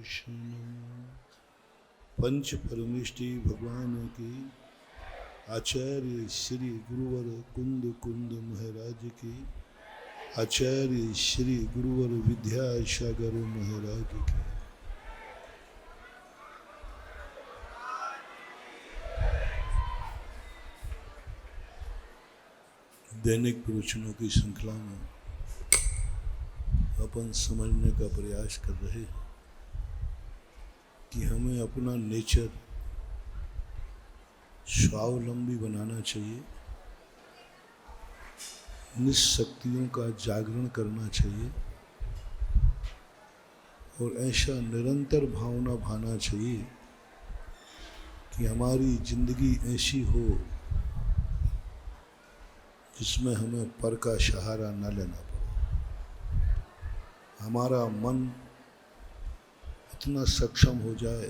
दर्शनम। पंच परमेष्टि भगवान की आचार्य श्री गुरुवर कुंद कुंद महाराज की, आचार्य श्री गुरुवर विद्यासागर महाराज की। दैनिक प्रवचनों की श्रृंखला में अपन समझने का प्रयास कर रहे हैं कि हमें अपना नेचर स्वावलंबी बनाना चाहिए, निशक्तियों का जागरण करना चाहिए और ऐसा निरंतर भावना भाना चाहिए कि हमारी जिंदगी ऐसी हो जिसमें हमें पर का सहारा न लेना पड़े। हमारा मन इतना सक्षम हो जाए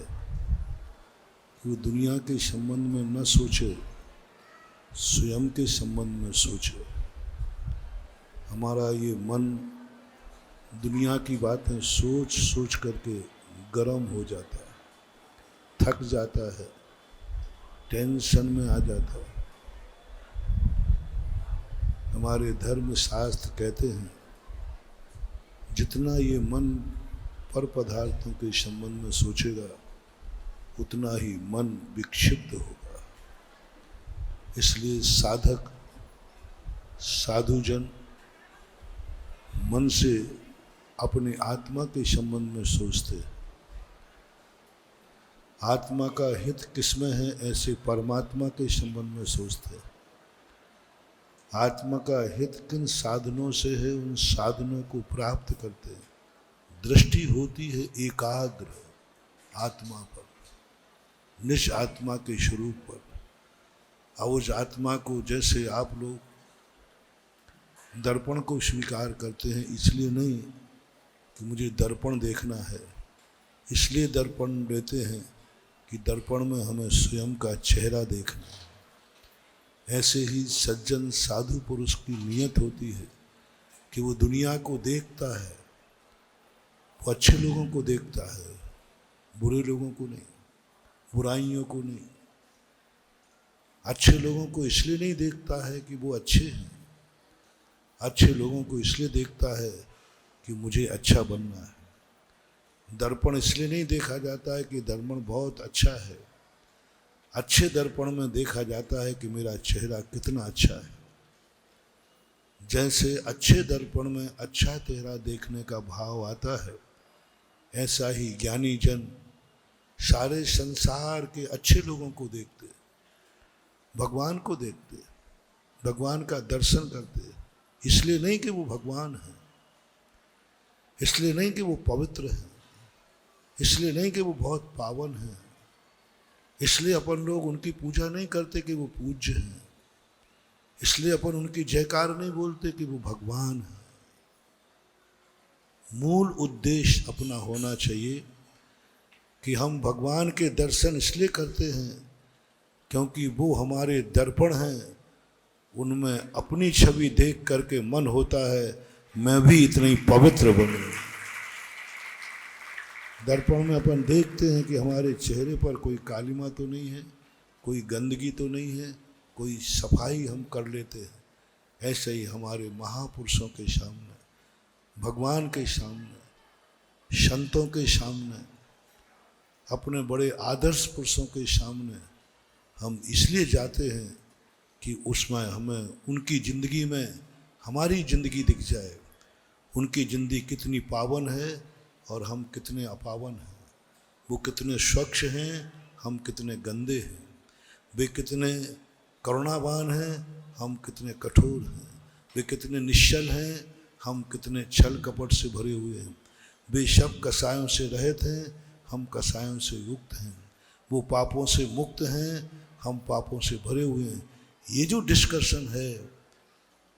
कि वो दुनिया के संबंध में न सोचे, स्वयं के संबंध में सोचे। हमारा ये मन दुनिया की बातें सोच सोच करके गर्म हो जाता है, थक जाता है, टेंशन में आ जाता है। हमारे धर्म शास्त्र कहते हैं जितना ये मन पर पदार्थों के संबंध में सोचेगा उतना ही मन विक्षिप्त होगा। इसलिए साधक साधुजन मन से अपनी आत्मा के संबंध में सोचते। आत्मा का हित किसमें है ऐसे परमात्मा के संबंध में सोचते। आत्मा का हित किन साधनों से है उन साधनों को प्राप्त करते। दृष्टि होती है एकाग्र आत्मा पर, निज आत्मा के स्वरूप पर। और उस आत्मा को जैसे आप लोग दर्पण को स्वीकार करते हैं, इसलिए नहीं कि मुझे दर्पण देखना है, इसलिए दर्पण लेते हैं कि दर्पण में हमें स्वयं का चेहरा देखना है। ऐसे ही सज्जन साधु पुरुष की नियत होती है कि वो दुनिया को देखता है, वो अच्छे लोगों को देखता है, बुरे लोगों को नहीं, बुराइयों को नहीं। अच्छे लोगों को इसलिए नहीं देखता है कि वो अच्छे हैं, अच्छे लोगों को इसलिए देखता है कि मुझे अच्छा बनना है। दर्पण इसलिए नहीं देखा जाता है कि दर्पण बहुत अच्छा है, अच्छे दर्पण में देखा जाता है कि मेरा चेहरा कितना अच्छा है। जैसे अच्छे दर्पण में अच्छा चेहरा देखने का भाव आता है, ऐसा ही ज्ञानी जन सारे संसार के अच्छे लोगों को देखते, भगवान को देखते, भगवान का दर्शन करते। इसलिए नहीं कि वो भगवान है, इसलिए नहीं कि वो पवित्र है, इसलिए नहीं कि वो बहुत पावन है, इसलिए अपन लोग उनकी पूजा नहीं करते कि वो पूज्य हैं, इसलिए अपन उनकी जयकार नहीं बोलते कि वो भगवान है। मूल उद्देश्य अपना होना चाहिए कि हम भगवान के दर्शन इसलिए करते हैं क्योंकि वो हमारे दर्पण हैं। उनमें अपनी छवि देख करके मन होता है मैं भी इतना ही पवित्र बनूं। दर्पण में अपन देखते हैं कि हमारे चेहरे पर कोई कालिमा तो नहीं है, कोई गंदगी तो नहीं है, कोई सफाई हम कर लेते हैं। ऐसे ही हमारे महापुरुषों के सामने, भगवान के सामने, संतों के सामने, अपने बड़े आदर्श पुरुषों के सामने हम इसलिए जाते हैं कि उसमें हमें उनकी ज़िंदगी में हमारी ज़िंदगी दिख जाए। उनकी ज़िंदगी कितनी पावन है और हम कितने अपावन हैं। वो कितने स्वच्छ हैं, हम कितने गंदे हैं। वे कितने करुणावान हैं, हम कितने कठोर हैं। वे कितने निश्चल हैं, हम कितने छल कपट से भरे हुए हैं। वे सब कसायों से रहित हैं, हम कसायों से युक्त हैं। वो पापों से मुक्त हैं, हम पापों से भरे हुए हैं। ये जो डिस्कशन है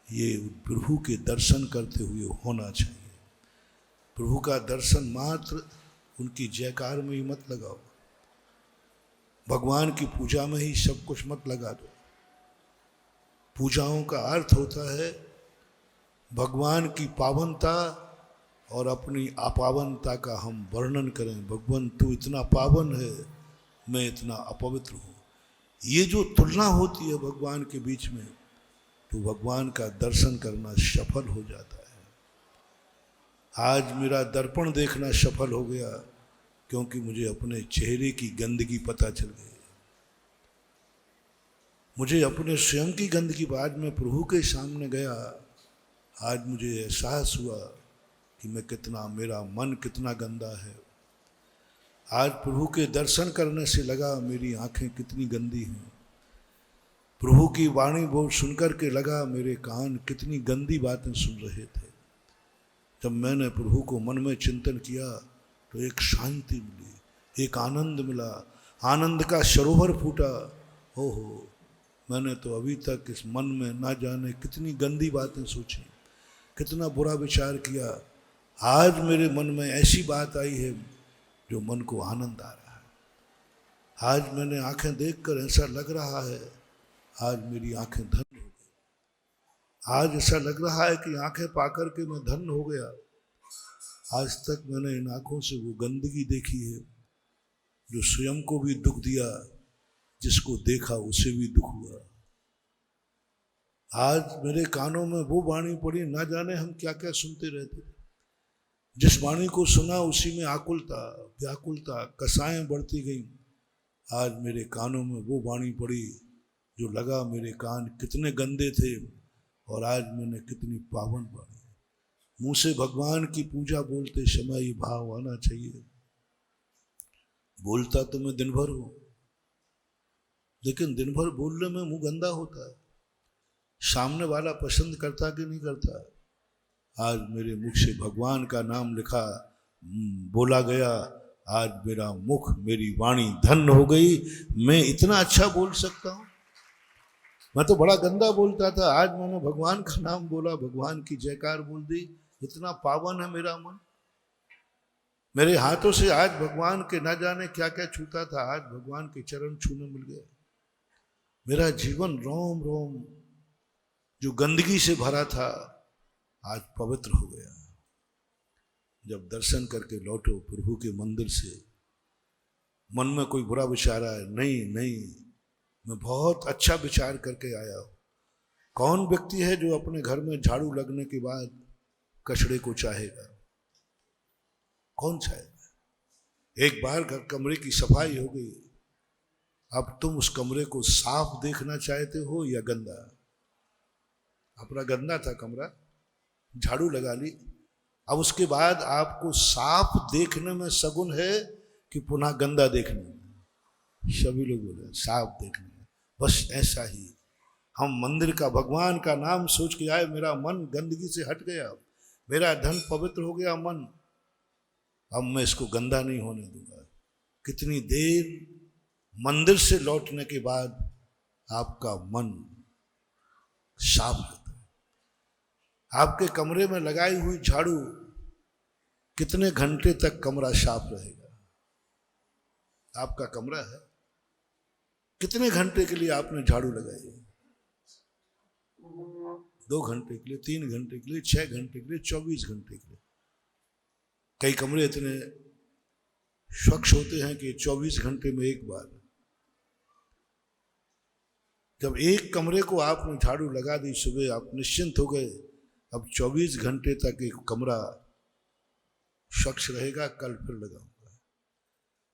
ये प्रभु के दर्शन करते हुए होना चाहिए। प्रभु का दर्शन मात्र उनकी जयकार में ही मत लगाओ, भगवान की पूजा में ही सब कुछ मत लगा दो। पूजाओं का अर्थ होता है भगवान की पावनता और अपनी अपावनता का हम वर्णन करें, भगवान तू इतना पावन है, मैं इतना अपवित्र हूँ। ये जो तुलना होती है भगवान के बीच में, तो भगवान का दर्शन करना सफल हो जाता है। आज मेरा दर्पण देखना सफल हो गया, क्योंकि मुझे अपने चेहरे की गंदगी पता चल गई। मुझे अपने स्वयं की गंदगी, आज मैं प्रभु के सामने गया, आज मुझे एहसास हुआ कि मैं कितना, मेरा मन कितना गंदा है। आज प्रभु के दर्शन करने से लगा मेरी आंखें कितनी गंदी हैं। प्रभु की वाणी बोल सुनकर के लगा मेरे कान कितनी गंदी बातें सुन रहे थे। जब मैंने प्रभु को मन में चिंतन किया तो एक शांति मिली, एक आनंद मिला, आनंद का सरोवर फूटा। ओहो, मैंने तो अभी तक इस मन में ना जाने कितनी गंदी बातें सोची, कितना बुरा विचार किया। आज मेरे मन में ऐसी बात आई है जो मन को आनंद आ रहा है। आज मैंने आंखें देखकर ऐसा लग रहा है, आज मेरी आंखें धन्य हो गई। आज ऐसा लग रहा है कि आंखें पाकर के मैं धन्य हो गया। आज तक मैंने इन आंखों से वो गंदगी देखी है जो स्वयं को भी दुख दिया, जिसको देखा उसे भी दुख हुआ। आज मेरे कानों में वो वाणी पड़ी, ना जाने हम क्या क्या सुनते रहते थे। जिस वाणी को सुना उसी में आकुलता, व्याकुलता, कसाएं बढ़ती गई। आज मेरे कानों में वो वाणी पड़ी जो लगा मेरे कान कितने गंदे थे, और आज मैंने कितनी पावन वाणी। मुंह से भगवान की पूजा बोलते समय ये भाव आना चाहिए, बोलता तो मैं दिन भर हूं, लेकिन दिन भर बोलने में मुंह गंदा होता है। सामने वाला पसंद करता कि नहीं करता। आज मेरे मुख से भगवान का नाम लिखा, बोला गया। आज मेरा मुख, मेरी वाणी धन्य हो गई। मैं इतना अच्छा बोल सकता हूँ। मैं तो बड़ा गंदा बोलता था, आज मैंने भगवान का नाम बोला, भगवान की जयकार बोल दी। इतना पावन है मेरा मन। मेरे हाथों से आज भगवान के ना जाने क्या क्या छूता था, आज भगवान के चरण छूने मिल गए। मेरा जीवन रोम रोम जो गंदगी से भरा था आज पवित्र हो गया। जब दर्शन करके लौटो प्रभु के मंदिर से, मन में कोई बुरा विचार आए, नहीं, मैं बहुत अच्छा विचार करके आया हूं। कौन व्यक्ति है जो अपने घर में झाड़ू लगने के बाद कचड़े को चाहेगा? कौन चाहेगा? एक बार घर कमरे की सफाई हो गई, अब तुम उस कमरे को साफ देखना चाहते हो या गंदा? अपना गंदा था कमरा, झाड़ू लगा ली, अब उसके बाद आपको साफ देखने में सगुन है कि पुनः गंदा देखने में? सभी लोग बोले साफ देखने में। बस ऐसा ही हम मंदिर का, भगवान का नाम सोच के आए, मेरा मन गंदगी से हट गया, मेरा धन पवित्र हो गया मन, अब मैं इसको गंदा नहीं होने दूंगा। कितनी देर मंदिर से लौटने के बाद आपका मन साफ रहता है। आपके कमरे में लगाई हुई झाड़ू कितने घंटे तक कमरा साफ रहेगा? आपका कमरा है, कितने घंटे के लिए आपने झाड़ू लगाई? 2 घंटे के लिए, 3 घंटे के लिए, 6 घंटे के लिए, 24 घंटे के लिए। कई कमरे इतने स्वच्छ होते हैं कि 24 घंटे में एक बार। जब एक कमरे को आपने झाड़ू लगा दी सुबह, आप निश्चिंत हो गए, अब 24 घंटे तक एक कमरा स्वच्छ रहेगा, कल फिर लगाऊंगा।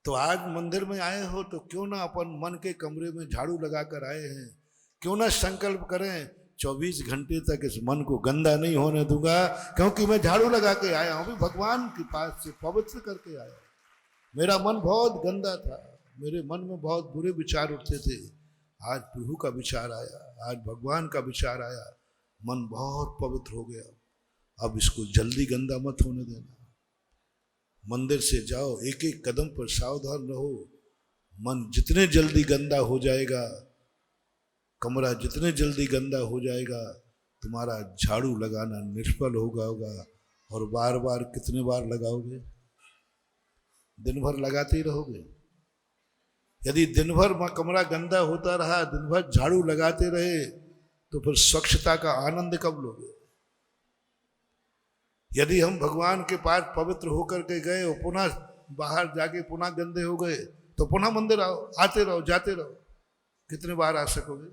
तो आज मंदिर में आए हो तो क्यों ना अपन मन के कमरे में झाड़ू लगाकर आए हैं, क्यों ना संकल्प करें 24 घंटे तक इस मन को गंदा नहीं होने दूंगा, क्योंकि मैं झाड़ू लगा के आया हूं, भगवान के पास से पवित्र करके आया। मेरा मन बहुत गंदा था, मेरे मन में बहुत बुरे विचार उठते थे, आज प्रभु का विचार आया, आज भगवान का विचार आया, मन बहुत पवित्र हो गया। अब इसको जल्दी गंदा मत होने देना। मंदिर से जाओ, एक एक कदम पर सावधान रहो। मन जितने जल्दी गंदा हो जाएगा, कमरा जितने जल्दी गंदा हो जाएगा, तुम्हारा झाड़ू लगाना निष्फल होगा। और बार बार कितने बार लगाओगे? दिन भर लगाते ही रहोगे। यदि दिन भर कमरा गंदा होता रहा, दिन भर झाड़ू लगाते रहे, तो फिर स्वच्छता का आनंद कब लोगे? यदि हम भगवान के पास पवित्र होकर के गए और पुनः बाहर जाके पुनः गंदे हो गए तो पुनः मंदिर आओ, आते रहो जाते रहो। कितने बार आ सकोगे?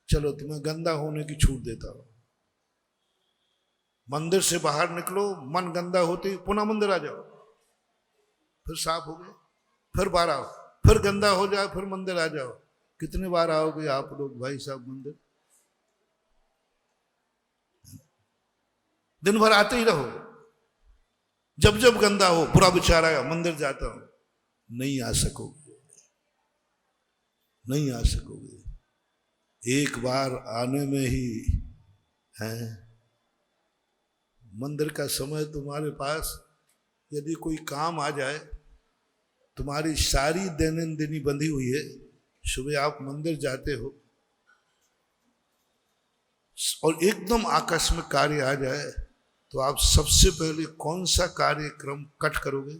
चलो तुम्हें गंदा होने की छूट देता हूं। मंदिर से बाहर निकलो, मन गंदा होते पुनः मंदिर आ जाओ, फिर साफ हो गए, फिर बाहर आओ, फिर गंदा हो जाए, फिर मंदिर आ जाओ। कितने बार आओगे आप लोग भाई साहब मंदिर? दिन भर आते ही रहो। जब जब गंदा हो, बुरा विचार आया, मंदिर जाता हूं, नहीं आ सकोगे, नहीं आ सकोगे। एक बार आने में ही है मंदिर का समय तुम्हारे पास। यदि कोई काम आ जाए, तुम्हारी सारी दैनंदिनी बंधी हुई है, सुबह आप मंदिर जाते हो और एकदम आकस्मिक कार्य आ जाए, तो आप सबसे पहले कौन सा कार्यक्रम कट करोगे?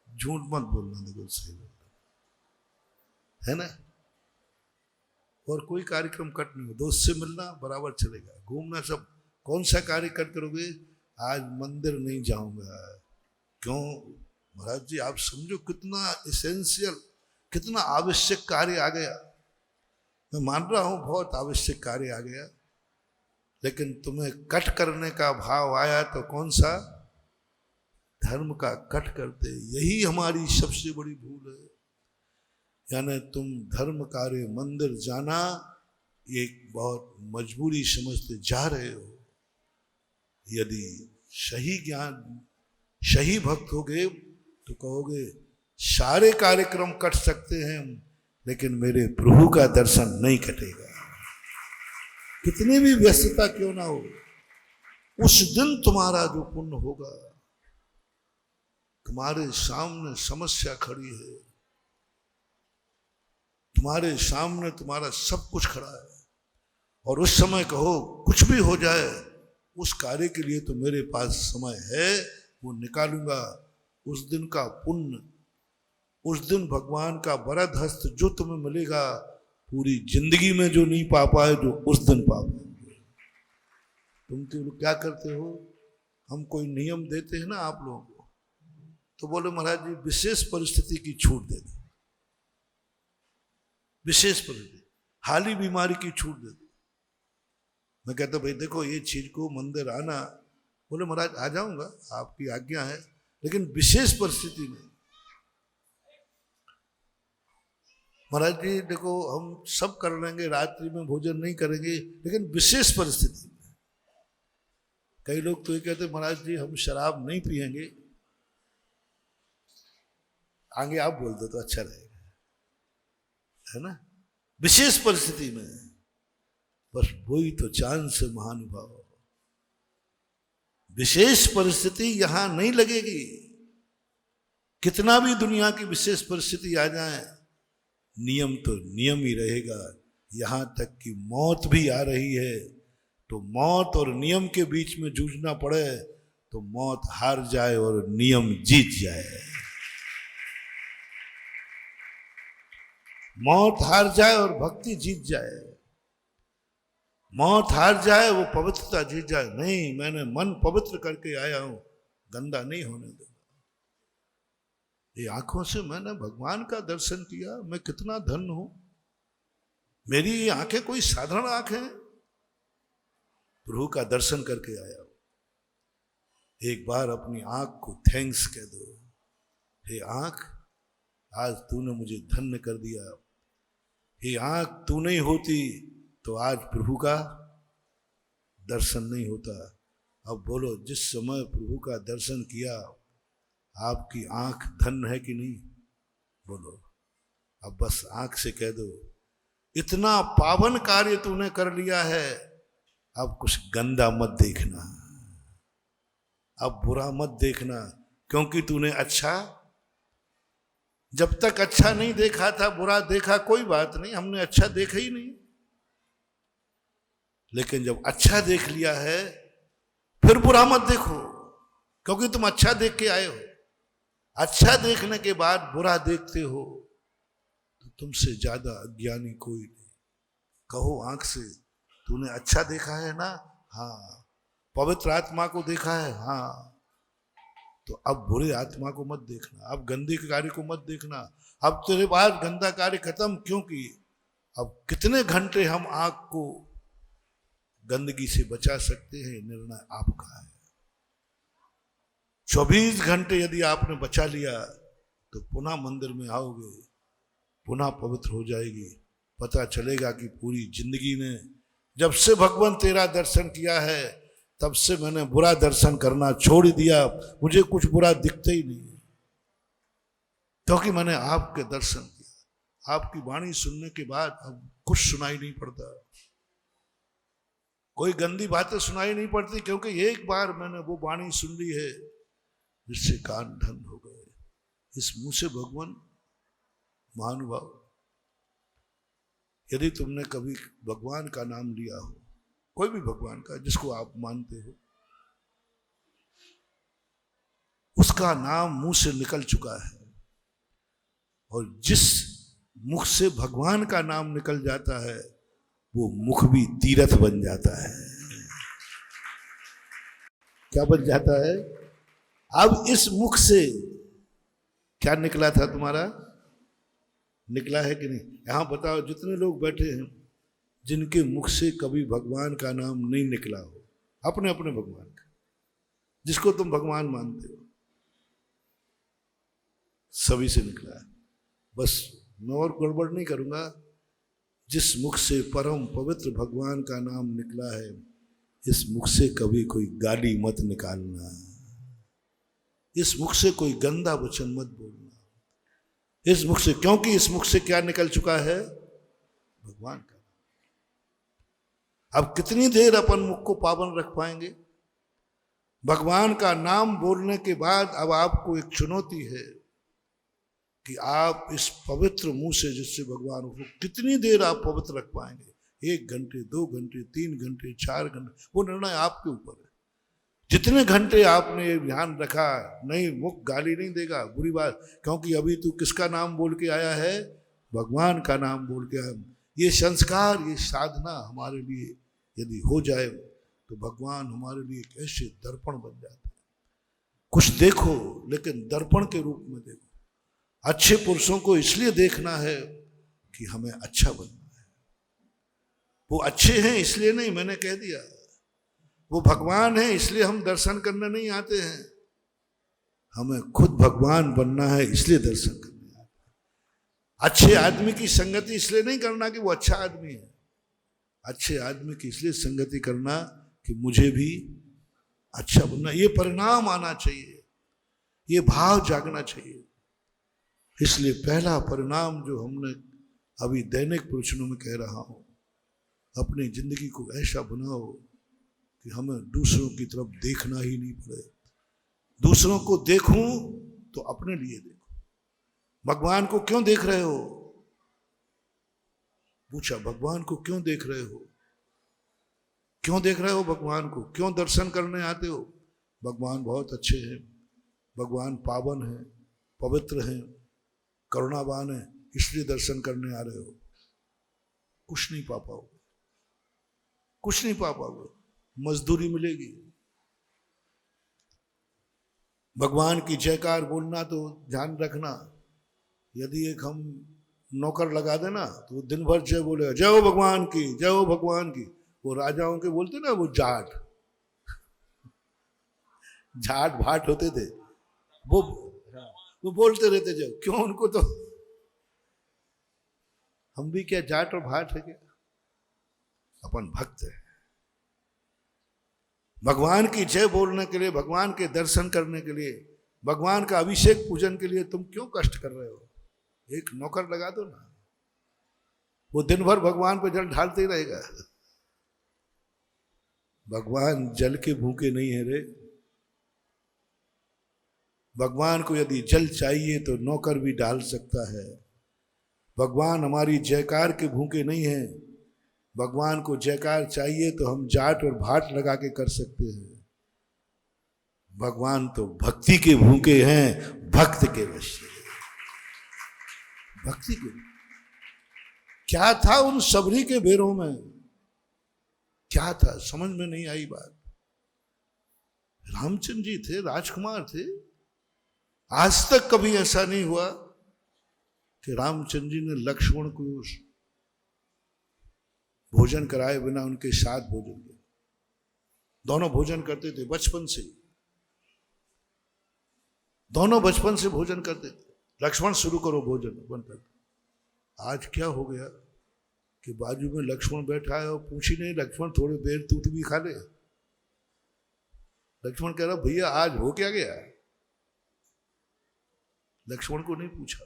झूठ मत बोलना, देखो सही बोलना है ना। और कोई कार्यक्रम कट नहीं हो, दोस्त से मिलना बराबर चलेगा, घूमना सब। कौन सा कार्य कट करोगे? आज मंदिर नहीं जाऊंगा। क्यों महाराज जी? आप समझो कितना एसेंशियल, कितना आवश्यक कार्य आ गया। मैं मान रहा हूं बहुत आवश्यक कार्य आ गया, लेकिन तुम्हें कट करने का भाव आया तो कौन सा? धर्म का कट करते। यही हमारी सबसे बड़ी भूल है। यानी तुम धर्म कार्य मंदिर जाना एक बहुत मजबूरी समझते जा रहे हो। यदि सही ज्ञान, सही भक्त होगे तो कहोगे सारे कार्यक्रम कट सकते हैं, लेकिन मेरे प्रभु का दर्शन नहीं कटेगा। कितनी भी व्यस्तता क्यों ना हो, उस दिन तुम्हारा जो पुण्य होगा, तुम्हारे सामने समस्या खड़ी है, तुम्हारे सामने तुम्हारा सब कुछ खड़ा है, और उस समय कहो कुछ भी हो जाए, उस कार्य के लिए तो मेरे पास समय है, वो निकालूंगा। उस दिन का पुण्य, उस दिन भगवान का वरद हस्त जो तुम्हें मिलेगा, पूरी जिंदगी में जो नहीं पा पाए, जो उस दिन पा पाएंगे। तुम तो लोग क्या करते हो? हम कोई नियम देते हैं ना आप लोगों को, तो बोले महाराज जी विशेष परिस्थिति की छूट दे दो, विशेष परिस्थिति, हाली बीमारी की छूट दे दो। मैं कहता भाई देखो ये चीज को मंदिर आना, बोले महाराज आ जाऊंगा, आपकी आज्ञा है, लेकिन विशेष परिस्थिति में। महाराज जी देखो हम सब कर लेंगे, रात्रि में भोजन नहीं करेंगे, लेकिन विशेष परिस्थिति में। कई लोग तो ये कहते महाराज जी हम शराब नहीं पिएंगे, आगे आप बोल दो तो अच्छा रहेगा, है ना। विशेष परिस्थिति में बस वही तो चांद से महानुभाव। विशेष परिस्थिति यहां नहीं लगेगी। कितना भी दुनिया की विशेष परिस्थिति आ जाए, नियम तो नियम ही रहेगा। यहां तक कि मौत भी आ रही है, तो मौत और नियम के बीच में जूझना पड़े तो मौत हार जाए और नियम जीत जाए। मौत हार जाए और भक्ति जीत जाए, मौत हार जाए वो पवित्रता जीत जाए। नहीं, मैंने मन पवित्र करके आया हूं, गंदा नहीं होने दूंगा। ये आंखों से मैंने भगवान का दर्शन किया, मैं कितना धन्य हूं। मेरी ये आंखें कोई साधारण आंखें, प्रभु का दर्शन करके आया हूं। एक बार अपनी आंख को थैंक्स कह दो, हे आंख आज तूने मुझे धन्य कर दिया। हे आंख तू नहीं होती तो आज प्रभु का दर्शन नहीं होता। अब बोलो जिस समय प्रभु का दर्शन किया, आपकी आंख धन्य है कि नहीं? बोलो। अब बस आंख से कह दो इतना पावन कार्य तूने कर लिया है, अब कुछ गंदा मत देखना, अब बुरा मत देखना, क्योंकि तूने अच्छा, जब तक अच्छा नहीं देखा था बुरा देखा, कोई बात नहीं, हमने अच्छा देखा ही नहीं। लेकिन जब अच्छा देख लिया है फिर बुरा मत देखो, क्योंकि तुम अच्छा देख के आए हो। अच्छा देखने के बाद बुरा देखते हो तो तुमसे ज्यादा अज्ञानी कोई नहीं। कहो आंख से तूने अच्छा देखा है ना? हाँ, पवित्र आत्मा को देखा है, हाँ। तो अब बुरे आत्मा को मत देखना, अब गंदे कार्य को मत देखना। अब तेरे पास गंदा कार्य खत्म, क्योंकि अब कितने घंटे हम आंख को गंदगी से बचा सकते हैं, निर्णय आपका है। 24 घंटे यदि आपने बचा लिया तो पुनः मंदिर में आओगे, पुनः पवित्र हो जाएगी। पता चलेगा कि पूरी जिंदगी ने, जब से भगवान तेरा दर्शन किया है तब से मैंने बुरा दर्शन करना छोड़ दिया, मुझे कुछ बुरा दिखता ही नहीं, क्योंकि मैंने आपके दर्शन किया। आपकी वाणी सुनने के बाद अब कुछ सुनाई नहीं पड़ता, कोई गंदी बातें सुनाई नहीं पड़ती, क्योंकि एक बार मैंने वो वाणी सुन ली है जिससे कान ठंड हो गए। इस मुंह से भगवान महानुभाव, यदि तुमने कभी भगवान का नाम लिया हो, कोई भी भगवान का जिसको आप मानते हो, उसका नाम मुंह से निकल चुका है, और जिस मुख से भगवान का नाम निकल जाता है वो मुख भी तीर्थ बन जाता है। क्या बन जाता है? अब इस मुख से क्या निकला था तुम्हारा? निकला है कि नहीं? यहां बताओ, जितने लोग बैठे हैं जिनके मुख से कभी भगवान का नाम नहीं निकला हो, अपने अपने भगवान का, जिसको तुम भगवान मानते हो, सभी से निकला है। बस मैं और गड़बड़ नहीं करूंगा। जिस मुख से परम पवित्र भगवान का नाम निकला है, इस मुख से कभी कोई गाली मत निकालना, इस मुख से कोई गंदा वचन मत बोलना, इस मुख से, क्योंकि इस मुख से क्या निकल चुका है? भगवान का। अब कितनी देर अपन मुख को पावन रख पाएंगे? भगवान का नाम बोलने के बाद अब आपको एक चुनौती है कि आप इस पवित्र मुंह से, जिससे भगवान को, कितनी देर आप पवित्र रख पाएंगे? 1 घंटे, 2 घंटे, 3 घंटे, 4 घंटे, वो निर्णय आपके ऊपर है। जितने घंटे आपने ध्यान रखा, नहीं, मुख गाली नहीं देगा, बुरी बात, क्योंकि अभी तू किसका नाम बोल के आया है? भगवान का नाम बोल के आया। ये संस्कार, ये साधना हमारे लिए यदि हो जाए तो भगवान हमारे लिए एक ऐसे दर्पण बन जाते हैं। कुछ देखो, लेकिन दर्पण के रूप में देखो। अच्छे पुरुषों को इसलिए देखना है कि हमें अच्छा बनना है। वो अच्छे हैं इसलिए नहीं, मैंने कह दिया, वो भगवान है इसलिए हम दर्शन करने नहीं आते हैं, हमें खुद भगवान बनना है इसलिए दर्शन करने आते हैं। अच्छे आदमी की संगति इसलिए नहीं करना कि वो अच्छा आदमी है, अच्छे आदमी की इसलिए संगति करना कि मुझे भी अच्छा बनना। ये परिणाम आना चाहिए, ये भाव जागना चाहिए। इसलिए पहला परिणाम जो हमने अभी दैनिक प्रवचनों में कह रहा हूं, अपनी जिंदगी को ऐसा बनाओ कि हमें दूसरों की तरफ देखना ही नहीं पड़े। दूसरों को देखूं तो अपने लिए देखो। भगवान को क्यों देख रहे हो? पूछा, भगवान को क्यों देख रहे हो? क्यों देख रहे हो भगवान को? क्यों दर्शन करने आते हो? भगवान बहुत अच्छे हैं, भगवान पावन हैं, पवित्र हैं, करुणावान है, इसलिए दर्शन करने आ रहे हो। कुछ नहीं पा पाओगे, कुछ नहीं पा पाओगे, मजदूरी मिलेगी। भगवान की जयकार बोलना तो ध्यान रखना, यदि एक हम नौकर लगा देना तो वो दिन भर जय बोलेगा, जय हो भगवान की, जय हो भगवान की। वो राजाओं के बोलते ना, वो जाट जाट भाट होते थे, वो बोलते रहते जय। क्यों? उनको तो, हम भी क्या जाट और भाट है क्या? अपन भक्त है। भगवान की जय बोलने के लिए, भगवान के दर्शन करने के लिए, भगवान का अभिषेक पूजन के लिए तुम क्यों कष्ट कर रहे हो? एक नौकर लगा दो ना, वो दिन भर भगवान पे जल ढालते ही रहेगा। भगवान जल के भूखे नहीं है रे। भगवान को यदि जल चाहिए तो नौकर भी डाल सकता है। भगवान हमारी जयकार के भूखे नहीं है। भगवान को जयकार चाहिए तो हम जाट और भाट लगा के कर सकते हैं। भगवान तो भक्ति के भूखे हैं, भक्त के वश। भक्ति के क्या था उन सबरी के बेरों में? क्या था? समझ में नहीं आई बात। रामचंद्र जी थे, राजकुमार थे। आज तक कभी ऐसा नहीं हुआ कि रामचंद्र जी ने लक्ष्मण को भोजन कराए बिना उनके साथ भोजन किया। दोनों भोजन करते थे बचपन से, दोनों बचपन से भोजन करते थे। लक्ष्मण शुरू करो भोजन, बंद कर। आज क्या हो गया कि बाजू में लक्ष्मण बैठा है और पूछी नहीं, लक्ष्मण थोड़ी देर तू भी खा ले। लक्ष्मण कह रहा भैया आज हो क्या गया। लक्ष्मण को नहीं पूछा,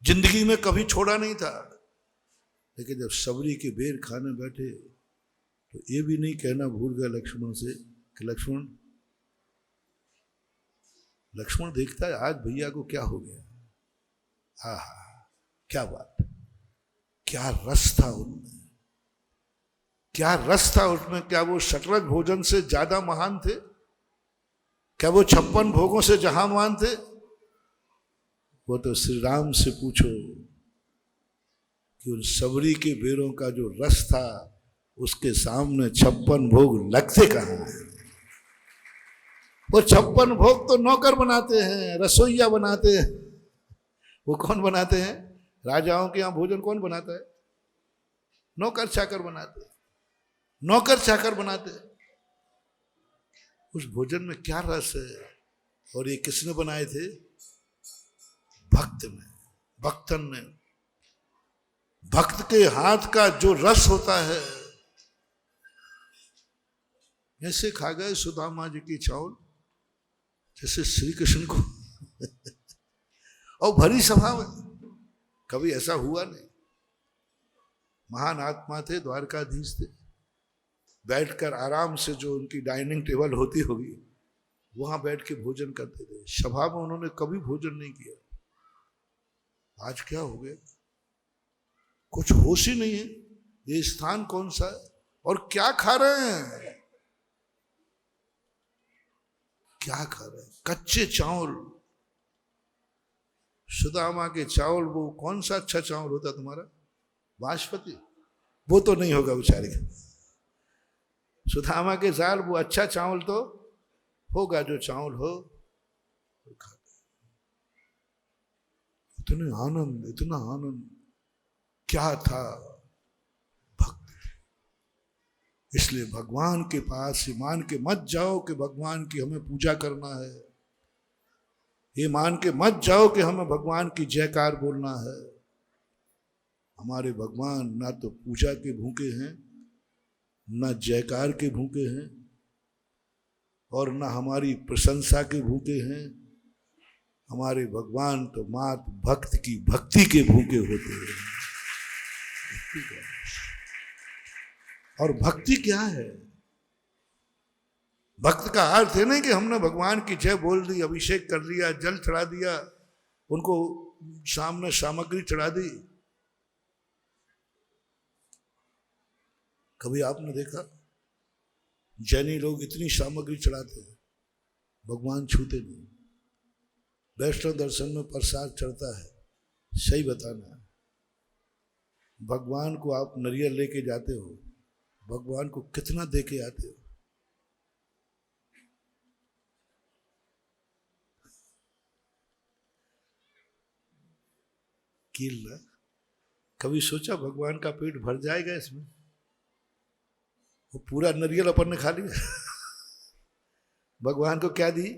जिंदगी में कभी छोड़ा नहीं था, लेकिन जब सबरी के बेर खाने बैठे तो ये भी नहीं कहना भूल गया लक्ष्मण से कि लक्ष्मण। लक्ष्मण देखता है आज भैया को क्या हो गया। हा हा, क्या बात, क्या रस था उनमें, क्या रस था उसमें। क्या वो शतरंज भोजन से ज्यादा महान थे? क्या वो 56 भोगों से जहां महान थे? वो तो श्री राम से पूछो कि उन सबरी के बेरों का जो रस था उसके सामने 56 भोग लगते कहां हैं। वो 56 भोग तो नौकर बनाते हैं, रसोइया बनाते हैं। वो कौन बनाते हैं? राजाओं के यहां भोजन कौन बनाता है? नौकर चाकर बनाते हैं, नौकर चाकर बनाते हैं। उस भोजन में क्या रस है? और ये किसने बनाए थे? भक्त ने, भक्तन ने। भक्त के हाथ का जो रस होता है, ऐसे खा गए सुदामा जी की चावल जैसे श्री कृष्ण को और भरी सभा में। कभी ऐसा हुआ नहीं। महान आत्मा थे, द्वारकाधीश थे, बैठकर आराम से जो उनकी डाइनिंग टेबल होती होगी वहां बैठ के भोजन करते थे। सभा में उन्होंने कभी भोजन नहीं किया। आज क्या हो गया? कुछ होश ही नहीं है ये स्थान कौन सा है और क्या खा रहे हैं। क्या खा रहे हैं? कच्चे चावल। सुदामा के चावल, वो कौन सा अच्छा चावल होता तुम्हारा? बासमती। वो तो नहीं होगा बेचारे का। सुदामा के साल वो अच्छा चावल तो होगा जो चावल हो। इतने आनंद, इतना आनंद क्या था भक्त। इसलिए भगवान के पास ये मान के मत जाओ कि भगवान की हमें पूजा करना है। ये मान के मत जाओ कि हमें भगवान की जयकार बोलना है। हमारे भगवान ना तो पूजा के भूखे हैं, ना जयकार के भूखे हैं, और ना हमारी प्रशंसा के भूखे हैं। हमारे भगवान तो मात्र भक्त की भक्ति के भूखे होते हैं। और भक्ति क्या है? भक्त का अर्थ है नहीं कि हमने भगवान की जय बोल दी, अभिषेक कर लिया, जल चढ़ा दिया, उनको सामने सामग्री चढ़ा दी। कभी आपने देखा जैनी लोग इतनी सामग्री चढ़ाते हैं, भगवान छूते नहीं। वैष्णव दर्शन में प्रसाद चढ़ता है, सही बताना है। भगवान को आप नारियल लेके जाते हो, भगवान को कितना दे के आते हो? कील ना। कभी सोचा भगवान का पेट भर जाएगा इसमें? वो पूरा नारियल अपन ने खा लिया। भगवान को क्या दी?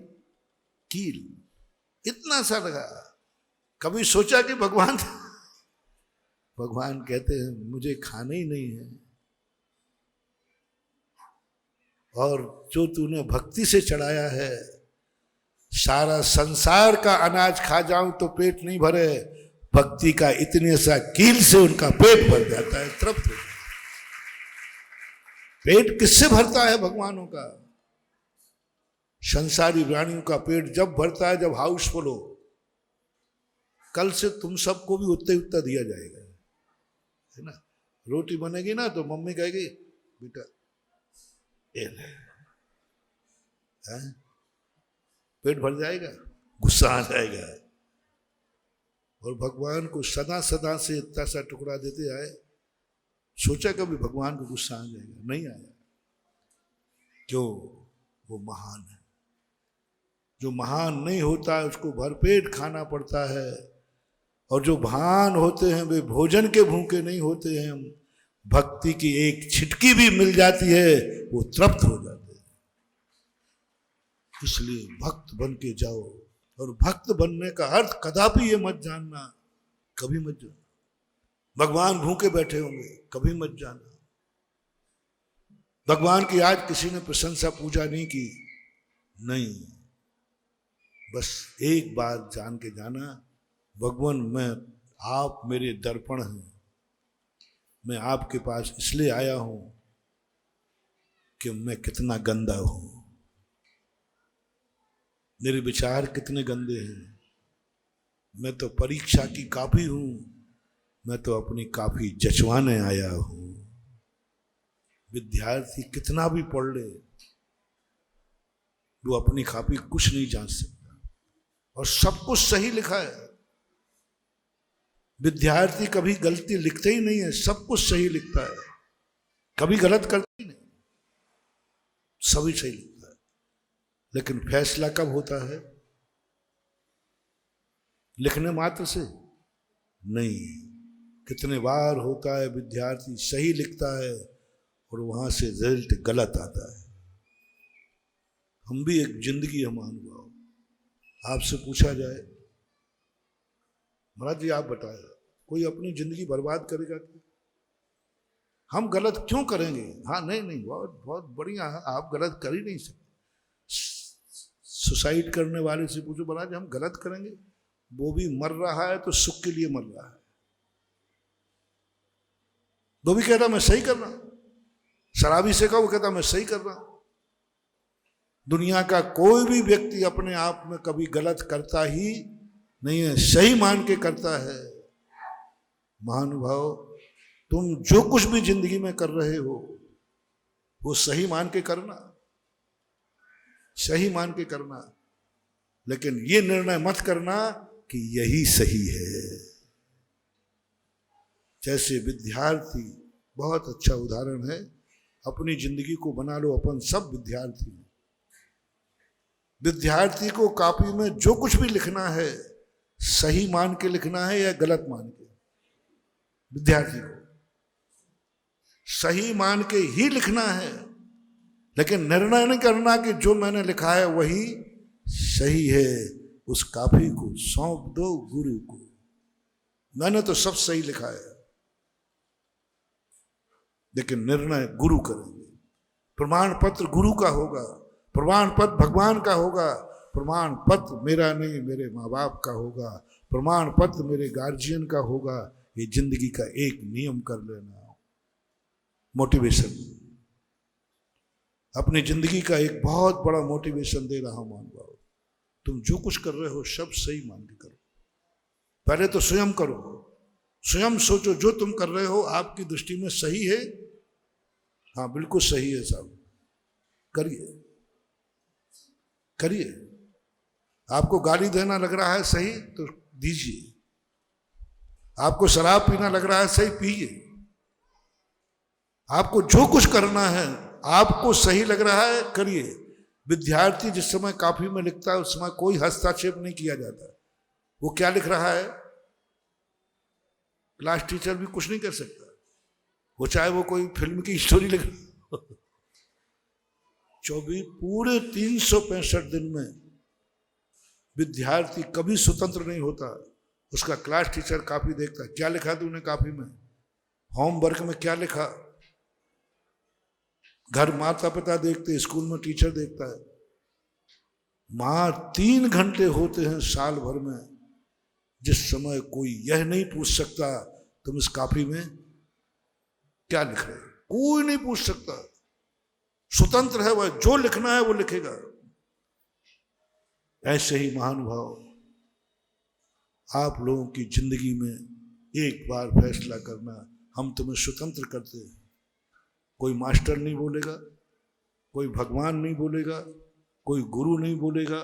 कील। इतना सा लगा। कभी सोचा कि भगवान कहते हैं मुझे खाना ही नहीं है, और जो तूने भक्ति से चढ़ाया है, सारा संसार का अनाज खा जाऊं तो पेट नहीं भरे, भक्ति का इतने सा कील से उनका पेट भर जाता है, तृप्त हो जाता है। पेट किससे भरता है? भगवानों का। संसारी प्राणियों का पेट जब भरता है जब हाउसफुल हो। कल से तुम सबको भी उतना दिया जाएगा, है ना। रोटी बनेगी ना तो मम्मी कहेगी बेटा ये ले, पेट भर जाएगा, गुस्सा आ जाएगा। और भगवान को सदा सदा से इतना सा टुकड़ा देते आए, सोचा कभी भगवान को गुस्सा आ जाएगा? नहीं आया। क्यों? वो महान है। जो महान नहीं होता है उसको भरपेट खाना पड़ता है, और जो महान होते हैं वे भोजन के भूखे नहीं होते हैं। भक्ति की एक छिटकी भी मिल जाती है वो तृप्त हो जाते हैं। इसलिए भक्त बन के जाओ, और भक्त बनने का अर्थ कदापि ये मत जानना, कभी मत जानना भगवान भूखे बैठे होंगे, कभी मत जानना भगवान की आज किसी ने प्रशंसा पूजा नहीं की, नहीं, बस एक बात जान के जाना, भगवान मैं, आप मेरे दर्पण हैं, मैं आपके पास इसलिए आया हूं कि मैं कितना गंदा हूं, मेरे विचार कितने गंदे हैं, मैं तो परीक्षा की कॉपी हूं, मैं तो अपनी कॉपी जचवाने आया हूं। विद्यार्थी कितना भी पढ़ ले, वो अपनी कॉपी कुछ नहीं जान सकता, और सब कुछ सही लिखा है। विद्यार्थी कभी गलती लिखते ही नहीं है, सब कुछ सही लिखता है, कभी गलत करता ही नहीं, सभी सही लिखता है। लेकिन फैसला कब होता है? लिखने मात्र से नहीं, कितने बार होता है विद्यार्थी सही लिखता है और वहां से रिजल्ट गलत आता है। हम भी एक जिंदगी हम अनुभव, आपसे पूछा जाए महाराज जी आप बताए, कोई अपनी जिंदगी बर्बाद करेगा क्या? हम गलत क्यों करेंगे? हाँ नहीं नहीं, बहुत बहुत बढ़िया है, आप गलत कर ही नहीं सकते। सुसाइड करने वाले से पूछो महाराज हम गलत करेंगे? वो भी मर रहा है तो सुख के लिए मर रहा है, वो भी कहता मैं सही कर रहा हूं। शराबी से कहा, वो कहता मैं सही कर रहा हूं। दुनिया का कोई भी व्यक्ति अपने आप में कभी गलत करता ही नहीं है, सही मान के करता है। महानुभाव, तुम जो कुछ भी जिंदगी में कर रहे हो वो सही मान के करना, सही मान के करना, लेकिन ये निर्णय मत करना कि यही सही है। जैसे विद्यार्थी, बहुत अच्छा उदाहरण है, अपनी जिंदगी को बना लो, अपन सब विद्यार्थी। विद्यार्थी को कॉपी में जो कुछ भी लिखना है सही मान के लिखना है या गलत मान के? विद्यार्थी को सही मान के ही लिखना है, लेकिन निर्णय नहीं करना कि जो मैंने लिखा है वही सही है। उस कॉपी को सौंप दो गुरु को, मैंने तो सब सही लिखा है, लेकिन निर्णय गुरु करेंगे। प्रमाण पत्र गुरु का होगा, प्रमाण पत्र भगवान का होगा, प्रमाण पत्र मेरा नहीं मेरे माँ बाप का होगा, प्रमाण पत्र मेरे गार्जियन का होगा। ये जिंदगी का एक नियम कर लेना, मोटिवेशन, अपनी जिंदगी का एक बहुत बड़ा मोटिवेशन दे रहा हूं। मान भाव, तुम जो कुछ कर रहे हो सब सही मान के करो। पहले तो स्वयं करो, स्वयं सोचो जो तुम कर रहे हो आपकी दृष्टि में सही है? हाँ बिल्कुल सही है साहब, करिए करिए। आपको गाली देना लग रहा है सही तो दीजिए, आपको शराब पीना लग रहा है सही पीजिए। आपको जो कुछ करना है आपको सही लग रहा है करिए। विद्यार्थी जिस समय कॉपी में लिखता है उस समय कोई हस्तक्षेप नहीं किया जाता, वो क्या लिख रहा है क्लास टीचर भी कुछ नहीं कर सकता, वो चाहे वो कोई फिल्म की स्टोरी लिख 24 पूरे 365 दिन में विद्यार्थी कभी स्वतंत्र नहीं होता। उसका क्लास टीचर कॉपी देखता है, क्या लिखा तूने कॉपी में, होमवर्क में क्या लिखा। घर माता पिता देखते, स्कूल में टीचर देखता है। मां 3 घंटे होते हैं साल भर में, जिस समय कोई यह नहीं पूछ सकता तुम इस कॉपी में क्या लिख रहे हो, कोई नहीं पूछ सकता, स्वतंत्र है वह, जो लिखना है वो लिखेगा। ऐसे ही महानुभाव, आप लोगों की जिंदगी में एक बार फैसला करना, हम तुम्हें स्वतंत्र करते हैं। कोई मास्टर नहीं बोलेगा, कोई भगवान नहीं बोलेगा, कोई गुरु नहीं बोलेगा,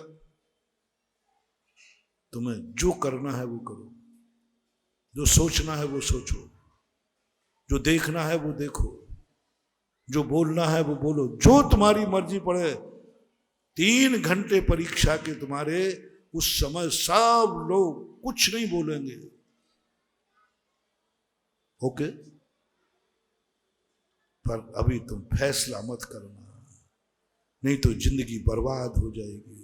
तुम्हें जो करना है वो करो, जो सोचना है वो सोचो, जो देखना है वो देखो, जो बोलना है वो बोलो, जो तुम्हारी मर्जी पड़े। 3 घंटे परीक्षा के तुम्हारे, उस समय सब लोग कुछ नहीं बोलेंगे। ओके, पर अभी तुम फैसला मत करना, नहीं तो जिंदगी बर्बाद हो जाएगी।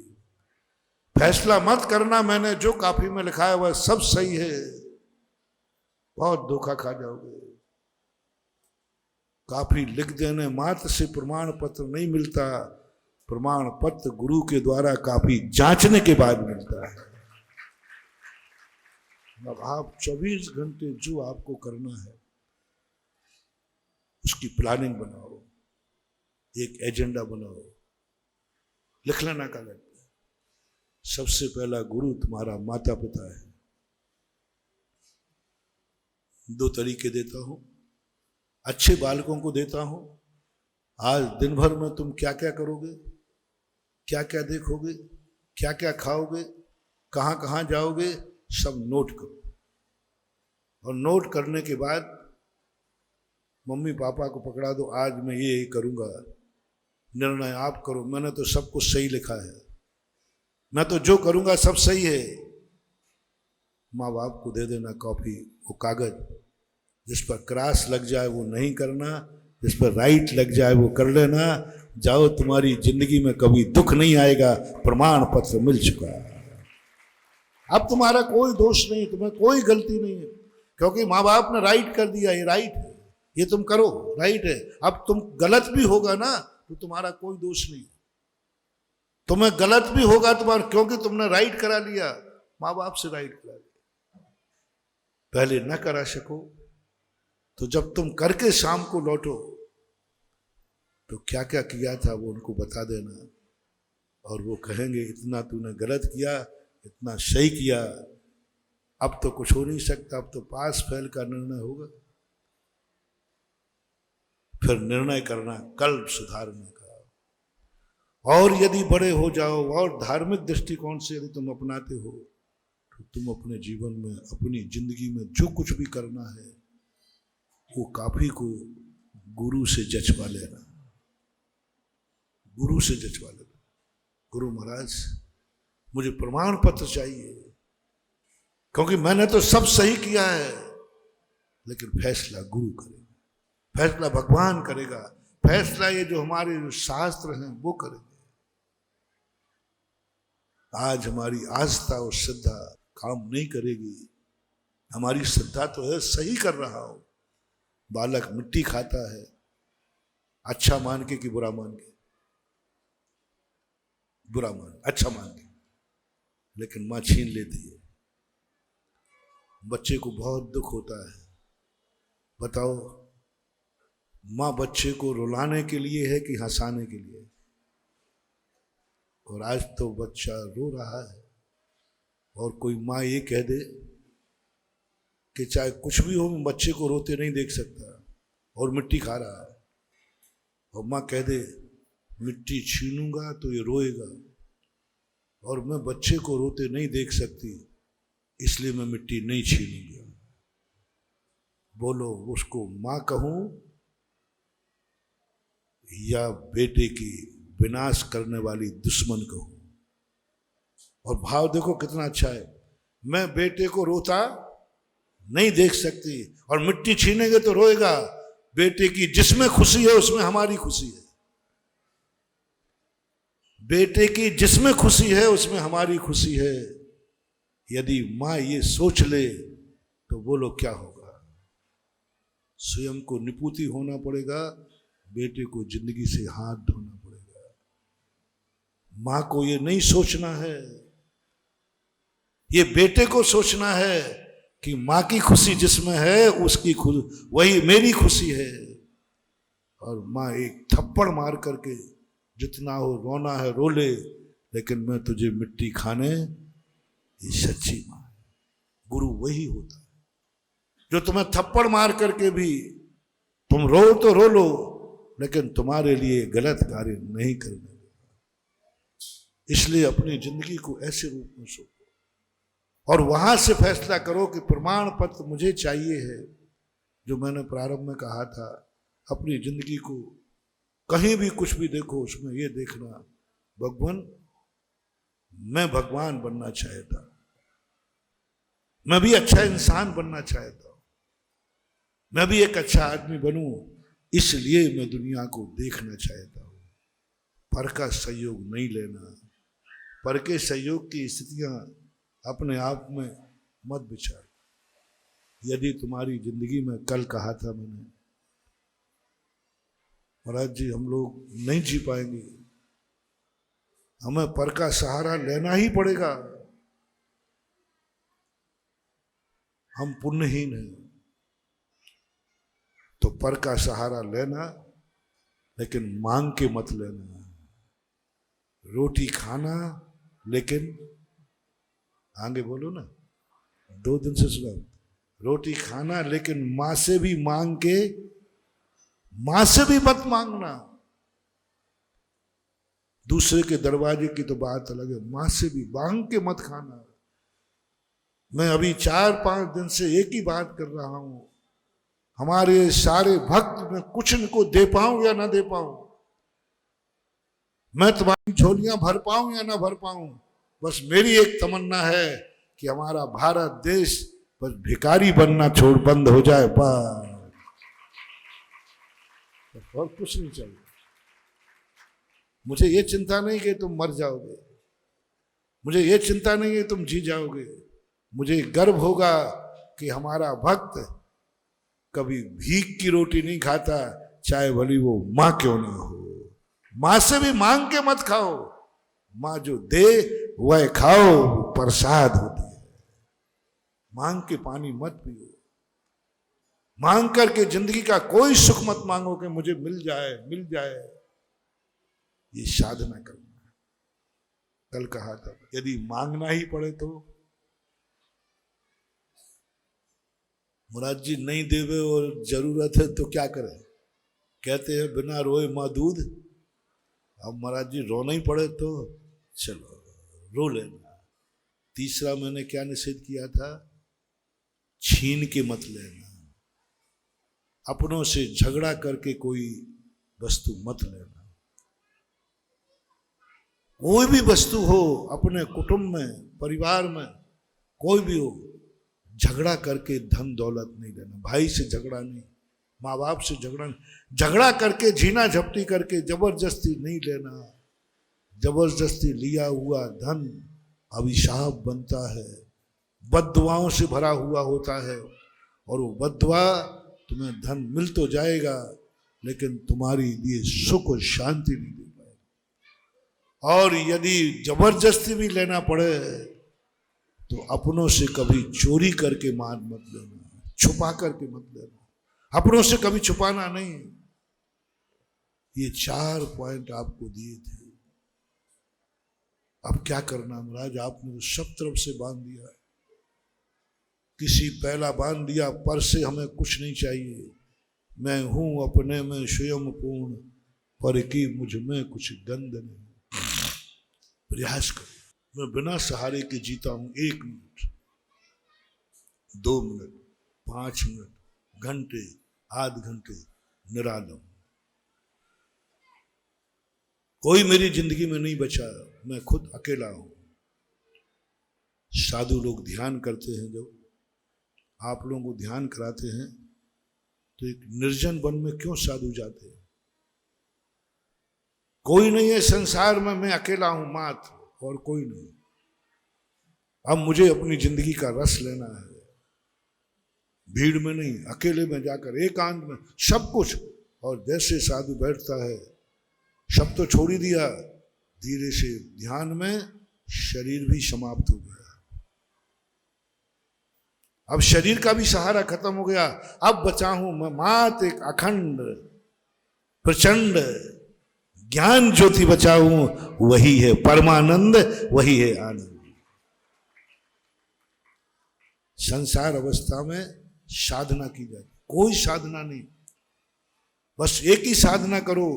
फैसला मत करना। मैंने जो कॉपी में लिखा है वह सब सही है, बहुत धोखा खा जाओगे। कॉपी लिख देने मात्र से प्रमाण पत्र नहीं मिलता, प्रमाण पत्र गुरु के द्वारा कॉपी जांचने के बाद मिलता है। अब आप 24 घंटे जो आपको करना है उसकी प्लानिंग बनाओ, एक एजेंडा बनाओ, लिख लेना कागज पे। सबसे पहला गुरु तुम्हारा माता पिता है। 2 तरीके देता हूं, अच्छे बालकों को देता हूं। आज दिन भर में तुम क्या क्या करोगे, क्या क्या देखोगे, क्या क्या खाओगे, कहां कहां जाओगे, सब नोट करो। और नोट करने के बाद मम्मी पापा को पकड़ा दो, आज मैं ये करूंगा, निर्णय आप करो। मैंने तो सब कुछ सही लिखा है, मैं तो जो करूंगा सब सही है। माँ बाप को दे देना कॉपी, वो कागज, जिस पर क्रॉस लग जाए वो नहीं करना, जिस पर राइट लग जाए वो कर लेना। जाओ, तुम्हारी जिंदगी में कभी दुख नहीं आएगा, प्रमाण पत्र मिल चुका है। अब तुम्हारा कोई दोष नहीं, तुम्हें कोई गलती नहीं है, क्योंकि माँ बाप ने राइट कर दिया, ये राइट है, ये तुम करो, राइट है। अब तुम गलत भी होगा ना तो तुम्हारा कोई दोष नहीं, तुम्हें गलत भी होगा तुम्हारा, क्योंकि तुमने राइट करा लिया, माँ बाप से राइट करा लिया। पहले न करा सको तो जब तुम करके शाम को लौटो तो क्या क्या किया था वो उनको बता देना, और वो कहेंगे इतना तूने गलत किया, इतना सही किया। अब तो कुछ हो नहीं सकता, अब तो पास फेल का निर्णय होगा। फिर निर्णय करना कल सुधारने का। और यदि बड़े हो जाओ और धार्मिक दृष्टिकोण से यदि तुम अपनाते हो तो तुम अपने जीवन में, अपनी जिंदगी में जो कुछ भी करना है वो कॉपी को गुरु से जचवा लेना, गुरु से जचवा लेना। गुरु महाराज मुझे प्रमाण पत्र चाहिए, क्योंकि मैंने तो सब सही किया है, लेकिन फैसला गुरु करेगा, फैसला भगवान करेगा, फैसला ये जो हमारे जो शास्त्र हैं वो करेंगे। आज हमारी आस्था और श्रद्धा काम नहीं करेगी। हमारी श्रद्धा तो है सही कर रहा हो, बालक मिट्टी खाता है, अच्छा मान के कि बुरा मान के, बुरा मान, अच्छा मान के, लेकिन मां छीन लेती है। बच्चे को बहुत दुख होता है। बताओ, मां बच्चे को रुलाने के लिए है कि हंसाने के लिए? और आज तो बच्चा रो रहा है और कोई माँ ये कह दे कि चाहे कुछ भी हो मैं बच्चे को रोते नहीं देख सकता, और मिट्टी खा रहा है, और माँ कह दे मिट्टी छीनूंगा तो ये रोएगा, और मैं बच्चे को रोते नहीं देख सकती इसलिए मैं मिट्टी नहीं छीनूंगी। बोलो, उसको माँ कहूं या बेटे की विनाश करने वाली दुश्मन कहूं? और भाव देखो कितना अच्छा है। मैं बेटे को रोता नहीं देख सकती और मिट्टी छीनेंगे तो रोएगा। बेटे की जिसमें खुशी है उसमें हमारी खुशी है, बेटे की जिसमें खुशी है उसमें हमारी खुशी है। यदि माँ ये सोच ले तो बोलो क्या होगा? स्वयं को निपुति होना पड़ेगा, बेटे को जिंदगी से हाथ धोना पड़ेगा। माँ को ये नहीं सोचना है, ये बेटे को सोचना है कि माँ की खुशी जिसमें है उसकी खुशी वही मेरी खुशी है। और माँ एक थप्पड़ मार करके जितना हो रोना है रो ले, लेकिन मैं तुझे मिट्टी खाने, ये सच्ची माँ है। गुरु वही होता है जो तुम्हें थप्पड़ मार करके भी तुम रो तो रो लो, लेकिन तुम्हारे लिए गलत कार्य नहीं करने देगा। इसलिए अपनी जिंदगी को ऐसे रूप में सोचो और वहां से फैसला करो कि प्रमाण पत्र मुझे चाहिए है। जो मैंने प्रारंभ में कहा था, अपनी जिंदगी को कहीं भी कुछ भी देखो उसमें ये देखना भगवान, मैं भगवान बनना चाहता, मैं भी अच्छा इंसान बनना चाहता हूं, मैं भी एक अच्छा आदमी बनूं, इसलिए मैं दुनिया को देखना चाहता हूं। पर का सहयोग नहीं लेना, पर के सहयोग की स्थितियां अपने आप में मत विचार। यदि तुम्हारी जिंदगी में, कल कहा था मैंने, महाराज जी हम लोग नहीं जी पाएंगे, हमें पर का सहारा लेना ही पड़ेगा। हम पुण्यहीन हैं, तो पर का सहारा लेना, लेकिन मांग के मत लेना। रोटी खाना, लेकिन आगे बोलो ना, 2 दिन से सुना, रोटी खाना लेकिन मां से भी मांग के, मां से भी मत मांगना। दूसरे के दरवाजे की तो बात अलग है, मां से भी मांग के मत खाना। मैं अभी 4-5 दिन से एक ही बात कर रहा हूं, हमारे सारे भक्त में कुछ इनको दे पाऊं या ना दे पाऊं, मैं तुम्हारी झोलियां भर पाऊं या ना भर पाऊं, बस मेरी एक तमन्ना है कि हमारा भारत देश बस भिखारी बनना छोड़ बंद हो जाए, बस, और कुछ नहीं चाहिए। मुझे ये चिंता नहीं कि तुम मर जाओगे, मुझे ये चिंता नहीं है तुम जी जाओगे, मुझे गर्व होगा कि हमारा भक्त कभी भीख की रोटी नहीं खाता, चाहे भली वो मां क्यों ना हो। मां से भी मांग के मत खाओ, मां जो दे वह खाओ, प्रसाद होती है। मांग के पानी मत पियो, मांग करके जिंदगी का कोई सुख मत मांगो कि मुझे मिल जाए मिल जाए। ये साधना करना, कल कहा था, यदि मांगना ही पड़े तो मुराद जी नहीं देवे और जरूरत है तो क्या करें, कहते हैं बिना रोए माँ दूध। अब महाराज जी रोना ही पड़े तो चलो रो लेना। तीसरा मैंने क्या निषेध किया था, छीन के मत लेना, अपनों से झगड़ा करके कोई वस्तु मत लेना। कोई भी वस्तु हो, अपने कुटुंब में, परिवार में, कोई भी हो, झगड़ा करके धन दौलत नहीं लेना। भाई से झगड़ा नहीं, माँ बाप से झगड़ा नहीं, झगड़ा करके झीना झपटी करके जबरदस्ती नहीं लेना। जबरदस्ती लिया हुआ धन अभिशाप बनता है, बद्दुआओं से भरा हुआ होता है, और वो बद्दुआ तुम्हें धन मिल तो जाएगा लेकिन तुम्हारी लिए सुख और शांति नहीं दे पाएगा। और यदि जबरदस्ती भी लेना पड़े तो अपनों से कभी चोरी करके मान मत लेना, छुपा करके मत लेना, अपनों से कभी छुपाना नहीं। ये 4 पॉइंट आपको दिए थे। अब क्या करना महाराज, आपने तो सब तरफ से बांध दिया है, किसी पहला बांध दिया, पर से हमें कुछ नहीं चाहिए। मैं हूं अपने में स्वयं पूर्ण, पर की मुझ में कुछ गंध नहीं। प्रयास करो, मैं बिना सहारे के जीता हूं। 1 मिनट, 2 मिनट, 5 मिनट, घंटे, आध घंटे निरालम। कोई मेरी जिंदगी में नहीं बचा, मैं खुद अकेला हूं। साधु लोग ध्यान करते हैं, जब आप लोगों को ध्यान कराते हैं तो एक निर्जन वन में क्यों साधु जाते हैं? कोई नहीं है संसार में, मैं अकेला हूं मात्र, और कोई नहीं। अब मुझे अपनी जिंदगी का रस लेना है, भीड़ में नहीं, अकेले में जाकर एकांत में सब कुछ। और जैसे साधु बैठता है, सब तो छोड़ ही दिया, धीरे से ध्यान में शरीर भी समाप्त हो गया। अब शरीर का भी सहारा खत्म हो गया। अब बचा हूं मैं मात्र एक अखंड प्रचंड ज्ञान ज्योति बचा हूं, वही है परमानंद, वही है आनंद। संसार अवस्था में साधना की जाए, कोई साधना नहीं, बस एक ही साधना करो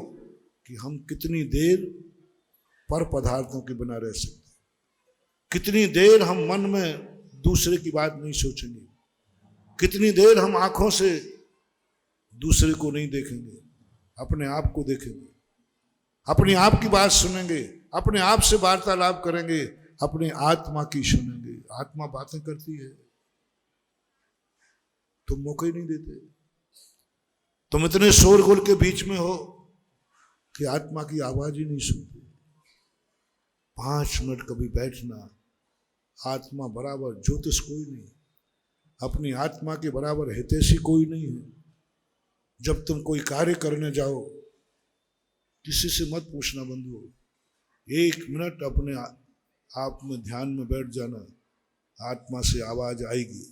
कि हम कितनी देर पर पदार्थों के बिना रह सकते, कितनी देर हम मन में दूसरे की बात नहीं सोचेंगे, कितनी देर हम आंखों से दूसरे को नहीं देखेंगे, अपने आप को देखेंगे। अपने आप की बात सुनेंगे, अपने आप से वार्तालाप करेंगे, अपने आत्मा की सुनेंगे। आत्मा बातें करती है, तुम मौका ही नहीं देते। तुम इतने शोरगुल के बीच में हो कि आत्मा की आवाज ही नहीं सुनते। 5 मिनट कभी बैठना। आत्मा बराबर ज्योतिष कोई नहीं, अपनी आत्मा के बराबर हितैषी कोई नहीं है। जब तुम कोई कार्य करने जाओ, किसी से मत पूछना बंधु, 1 मिनट अपने आप में ध्यान में बैठ जाना, आत्मा से आवाज आएगी।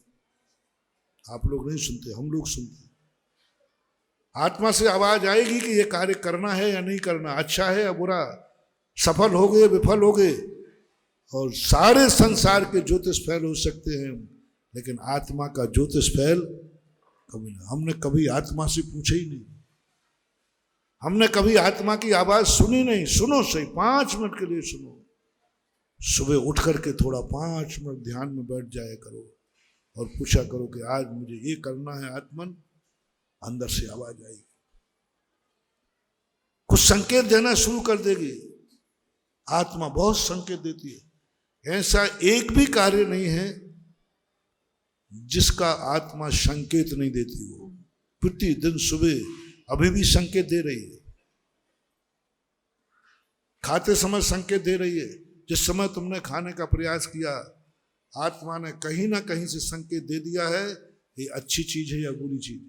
आप लोग नहीं सुनते, हम लोग सुनते। आत्मा से आवाज आएगी कि ये कार्य करना है या नहीं करना, अच्छा है या बुरा, सफल हो गए विफल हो गए। और सारे संसार के ज्योतिष फैल हो सकते हैं, लेकिन आत्मा का ज्योतिष फैल कभी नहीं। हमने कभी आत्मा से पूछा ही नहीं, हमने कभी आत्मा की आवाज सुनी नहीं। सुनो सही, 5 मिनट के लिए सुनो। सुबह उठ करके थोड़ा 5 मिनट ध्यान में बैठ जाया करो और पूछा करो कि आज मुझे ये करना है आत्मन। अंदर से आवाज आएगी, कुछ संकेत देना शुरू कर देगी। आत्मा बहुत संकेत देती है। ऐसा एक भी कार्य नहीं है जिसका आत्मा संकेत नहीं देती। वो प्रतिदिन सुबह अभी भी संकेत दे रही है, खाते समय संकेत दे रही है। जिस समय तुमने खाने का प्रयास किया, आत्मा ने कहीं ना कहीं से संकेत दे दिया है ये अच्छी चीज है या बुरी चीज।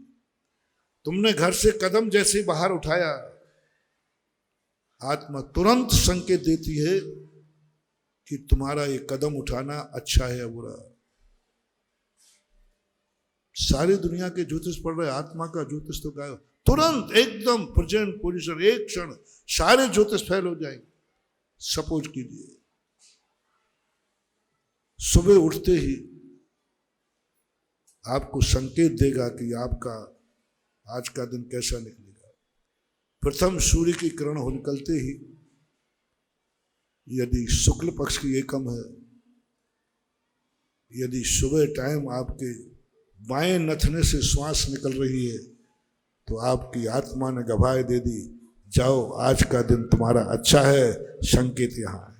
तुमने घर से कदम जैसे बाहर उठाया, आत्मा तुरंत संकेत देती है कि तुम्हारा ये कदम उठाना अच्छा है या बुरा। सारी दुनिया के ज्योतिष पढ़ रहे, आत्मा का ज्योतिष तो गायब। तुरंत एकदम प्रेजेंट पोजीशन, एक क्षण सारे ज्योतिष फैल हो जाएंगे। सपोज कीजिए सुबह उठते ही आपको संकेत देगा कि आपका आज का दिन कैसा निकलेगा। प्रथम सूर्य की किरण हो निकलते ही यदि शुक्ल पक्ष की एकम है, यदि सुबह टाइम आपके बाएं नथने से श्वास निकल रही है, तो आपकी आत्मा ने गवाही दे दी, जाओ आज का दिन तुम्हारा अच्छा है, संकेत यहाँ है।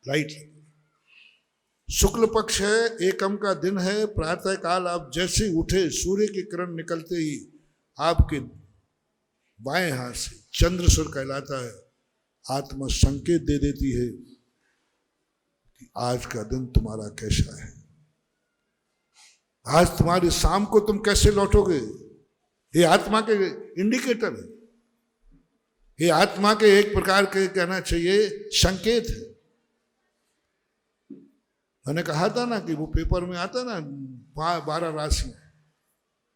राइट, शुक्ल पक्ष है, एकम का दिन है। प्रातः काल आप जैसे उठे, सूर्य की किरण निकलते ही आपके बाएं हाथ से चंद्रसुर कहलाता है, आत्मा संकेत दे देती है कि आज का दिन तुम्हारा कैसा है, आज तुम्हारी शाम को तुम कैसे लौटोगे। ये आत्मा के इंडिकेटर है, ये आत्मा के एक प्रकार के कहना चाहिए संकेत है। मैंने कहा था ना कि वो पेपर में आता ना 12 राशि,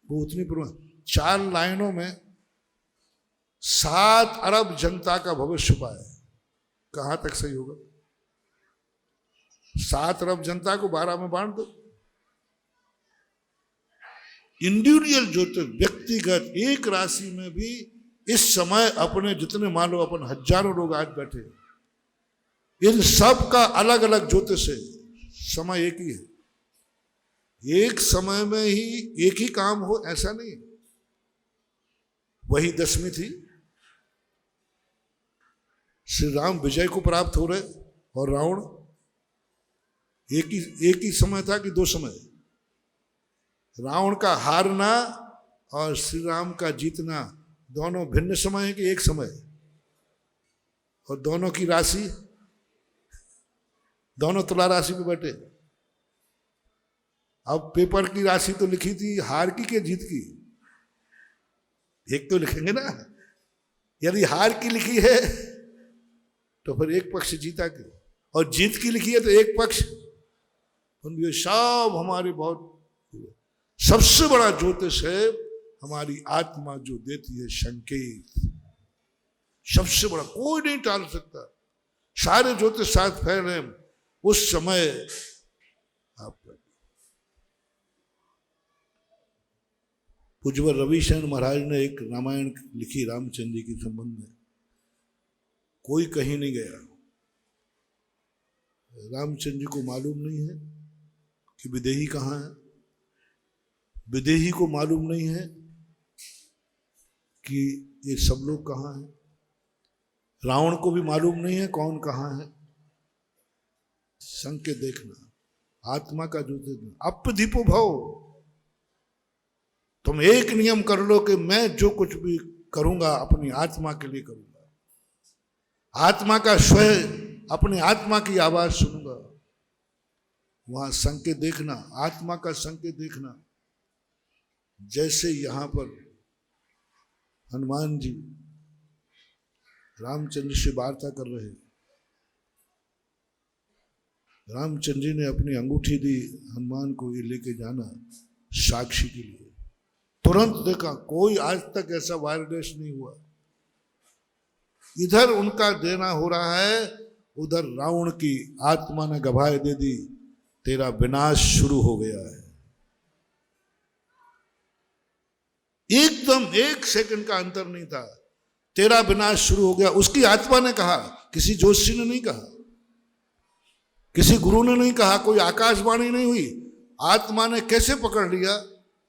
वो उतनी 4 लाइनों में 7 अरब जनता का भविष्य छुपा है। कहां तक सही होगा? 7 अरब जनता को 12 में बांट दो। इंडिविजुअल जो तो व्यक्तिगत एक राशि में भी इस समय अपने जितने मान लो अपन हजारों लोग आज बैठे, इन सब का अलग अलग ज्योतिष है। समय एक ही है, एक समय में ही एक ही काम हो ऐसा नहीं। वही दशमी थी, श्री राम विजय को प्राप्त हो रहे और रावण, एक ही समय था कि 2 समय? रावण का हारना और श्री राम का जीतना दोनों भिन्न समय है कि एक समय? और दोनों की राशि, दोनों तुला राशि पे बैठे। अब पेपर की राशि तो लिखी थी हार की के जीत की, एक तो लिखेंगे ना। यदि हार की लिखी है तो फिर एक पक्ष जीता क्यों, और जीत की लिखी है तो एक पक्ष। उन सब हमारे बहुत सबसे बड़ा ज्योतिष है हमारी आत्मा जो देती है संकेत। सबसे बड़ा कोई नहीं टाल सकता। सारे ज्योतिष साथ फैले उस समय। आपका पूज्यवर रविशरण महाराज ने एक रामायण लिखी रामचंद्र जी के संबंध में। कोई कहीं नहीं गया, रामचंद्र जी को मालूम नहीं है कि विदेही कहाँ है, विदेही को मालूम नहीं है कि ये सब लोग कहाँ हैं। रावण को भी मालूम नहीं है कौन कहाँ है। संकेत देखना, आत्मा का जो अप्रदीपो भव। तुम एक नियम कर लो कि मैं जो कुछ भी करूंगा अपनी आत्मा के लिए करूंगा, आत्मा का स्वयं अपनी आत्मा की आवाज सुनूंगा। वहां संकेत देखना, आत्मा का संकेत देखना। जैसे यहां पर हनुमान जी रामचंद्र से वार्ता कर रहे, रामचंद्र जी ने अपनी अंगूठी दी हनुमान को, ये लेके जाना साक्षी के लिए। तुरंत देखा, कोई आज तक ऐसा वायरलेस नहीं हुआ। इधर उनका देना हो रहा है, उधर रावण की आत्मा ने गवाही दे दी, तेरा विनाश शुरू हो गया है। एकदम 1 सेकंड का अंतर नहीं था, तेरा विनाश शुरू हो गया। उसकी आत्मा ने कहा, किसी ज्योतिषी ने नहीं कहा, किसी गुरु ने नहीं कहा, कोई आकाशवाणी नहीं हुई। आत्मा ने कैसे पकड़ लिया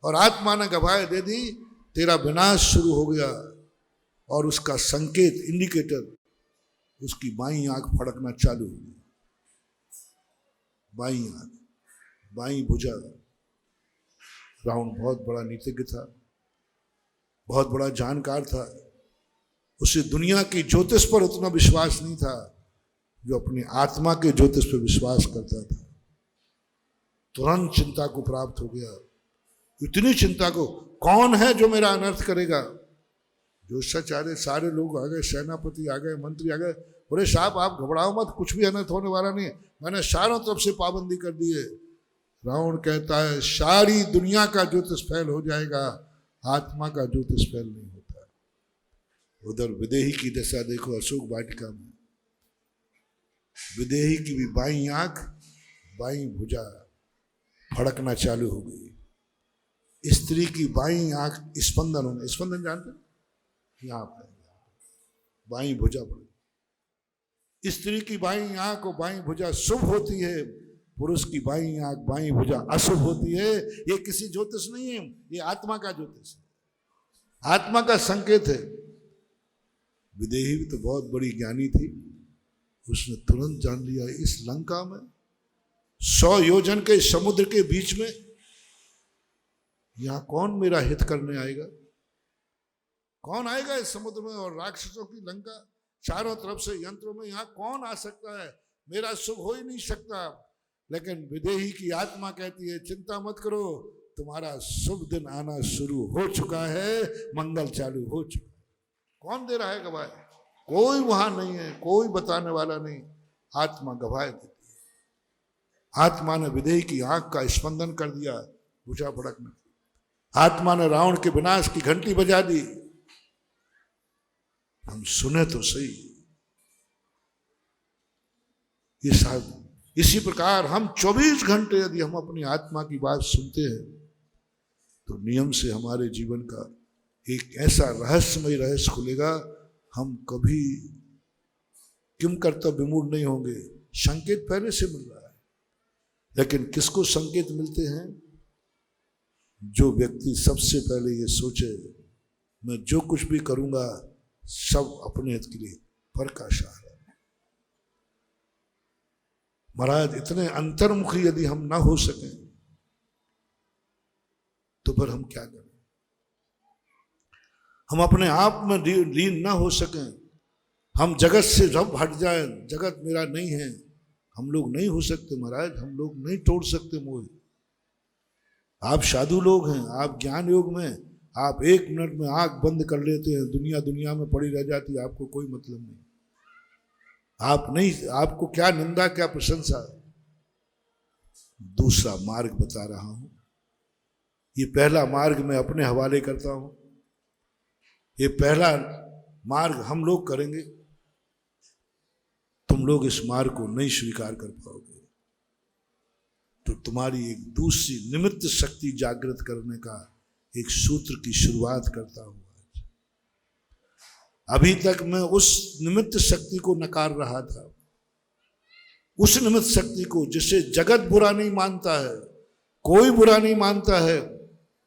और आत्मा ने गवाही दे दी, तेरा विनाश शुरू हो गया। और उसका संकेत, इंडिकेटर, उसकी बाईं आंख फड़कना चालू हो गई। बाईं आंख, बाईं भुजा। रावण बहुत बड़ा नीतिज्ञ था, बहुत बड़ा जानकार था। उसे दुनिया की ज्योतिष पर उतना विश्वास नहीं था जो अपनी आत्मा के ज्योतिष पर विश्वास करता था। तुरंत चिंता को प्राप्त हो गया। इतनी चिंता को, कौन है जो मेरा अनर्थ करेगा? ज्योतिषाचार्य सारे लोग आ गए, सेनापति आ गए, मंत्री आ गए। बोले साहब आप घबराओ मत, कुछ भी अनर्थ होने वाला नहीं है, मैंने चारों तरफ से पाबंदी कर दी है। रावण कहता है सारी दुनिया का ज्योतिष फैल हो जाएगा, आत्मा का ज्योतिष फैल नहीं होता। उधर विदेही की दशा देखो, अशोक वाटिका में विदेही की भी बाईं आंख, बाईं भुजा फड़कना चालू हो गई। स्त्री की बाईं आंख स्पंदन होना, स्पंदन जानते हैं, यहाँ पर बाईं भुजा पड़ी। स्त्री की बाईं आंख और बाईं भुजा शुभ होती है, पुरुष की बाईं आंख बाईं भुजा अशुभ होती है। ये किसी ज्योतिष नहीं है, ये आत्मा का ज्योतिष है, आत्मा का संकेत है। विदेही भी तो बहुत बड़ी ज्ञानी थी, उसने तुरंत जान लिया इस लंका में 100 योजन के समुद्र के बीच में यहां कौन मेरा हित करने आएगा? कौन आएगा इस समुद्र में? और राक्षसों की लंका, चारों तरफ से यंत्रों में, यहां कौन आ सकता है? मेरा शुभ हो ही नहीं सकता। लेकिन विदेही की आत्मा कहती है चिंता मत करो, तुम्हारा शुभ दिन आना शुरू हो चुका है, मंगल चालू हो चुका है। कौन दे रहा है गवाही? कोई वहां नहीं है, कोई बताने वाला नहीं, आत्मा गवाही देती है। आत्मा ने विदेही की आंख का स्पंदन कर दिया, भुजा भड़कने। आत्मा ने रावण के विनाश की घंटी बजा दी। हम सुने तो सही। इसी प्रकार हम 24 घंटे यदि हम अपनी आत्मा की बात सुनते हैं तो नियम से हमारे जीवन का एक ऐसा रहस्यमय रहस्य खुलेगा, हम कभी किम कर्तव्य विमूढ़ नहीं होंगे। संकेत पहले से मिल रहा है, लेकिन किसको संकेत मिलते हैं? जो व्यक्ति सबसे पहले ये सोचे मैं जो कुछ भी करूंगा सब अपने हित के लिए, पर का सहारा। महाराज इतने अंतर्मुखी यदि हम ना हो सकें तो फिर हम क्या करें? हम अपने आप में लीन ना हो सकें, हम जगत से जब हट जाए, जगत मेरा नहीं है, हम लोग नहीं हो सकते महाराज। हम लोग नहीं तोड़ सकते मोह। आप साधु लोग हैं, आप ज्ञान योग में, आप 1 मिनट में आंख बंद कर लेते हैं, दुनिया दुनिया में पड़ी रह जाती है, आपको कोई मतलब नहीं। आप नहीं, आपको क्या निंदा क्या प्रशंसा। दूसरा मार्ग बता रहा हूं, ये पहला मार्ग मैं अपने हवाले करता हूं। ये पहला मार्ग हम लोग करेंगे, तुम लोग इस मार्ग को नहीं स्वीकार कर पाओगे तो तुम्हारी एक दूसरी निमित्त शक्ति जागृत करने का एक सूत्र की शुरुआत करता हूं। अभी तक मैं उस निमित्त शक्ति को नकार रहा था, उस निमित्त शक्ति को जिसे जगत बुरा नहीं मानता है, कोई बुरा नहीं मानता है,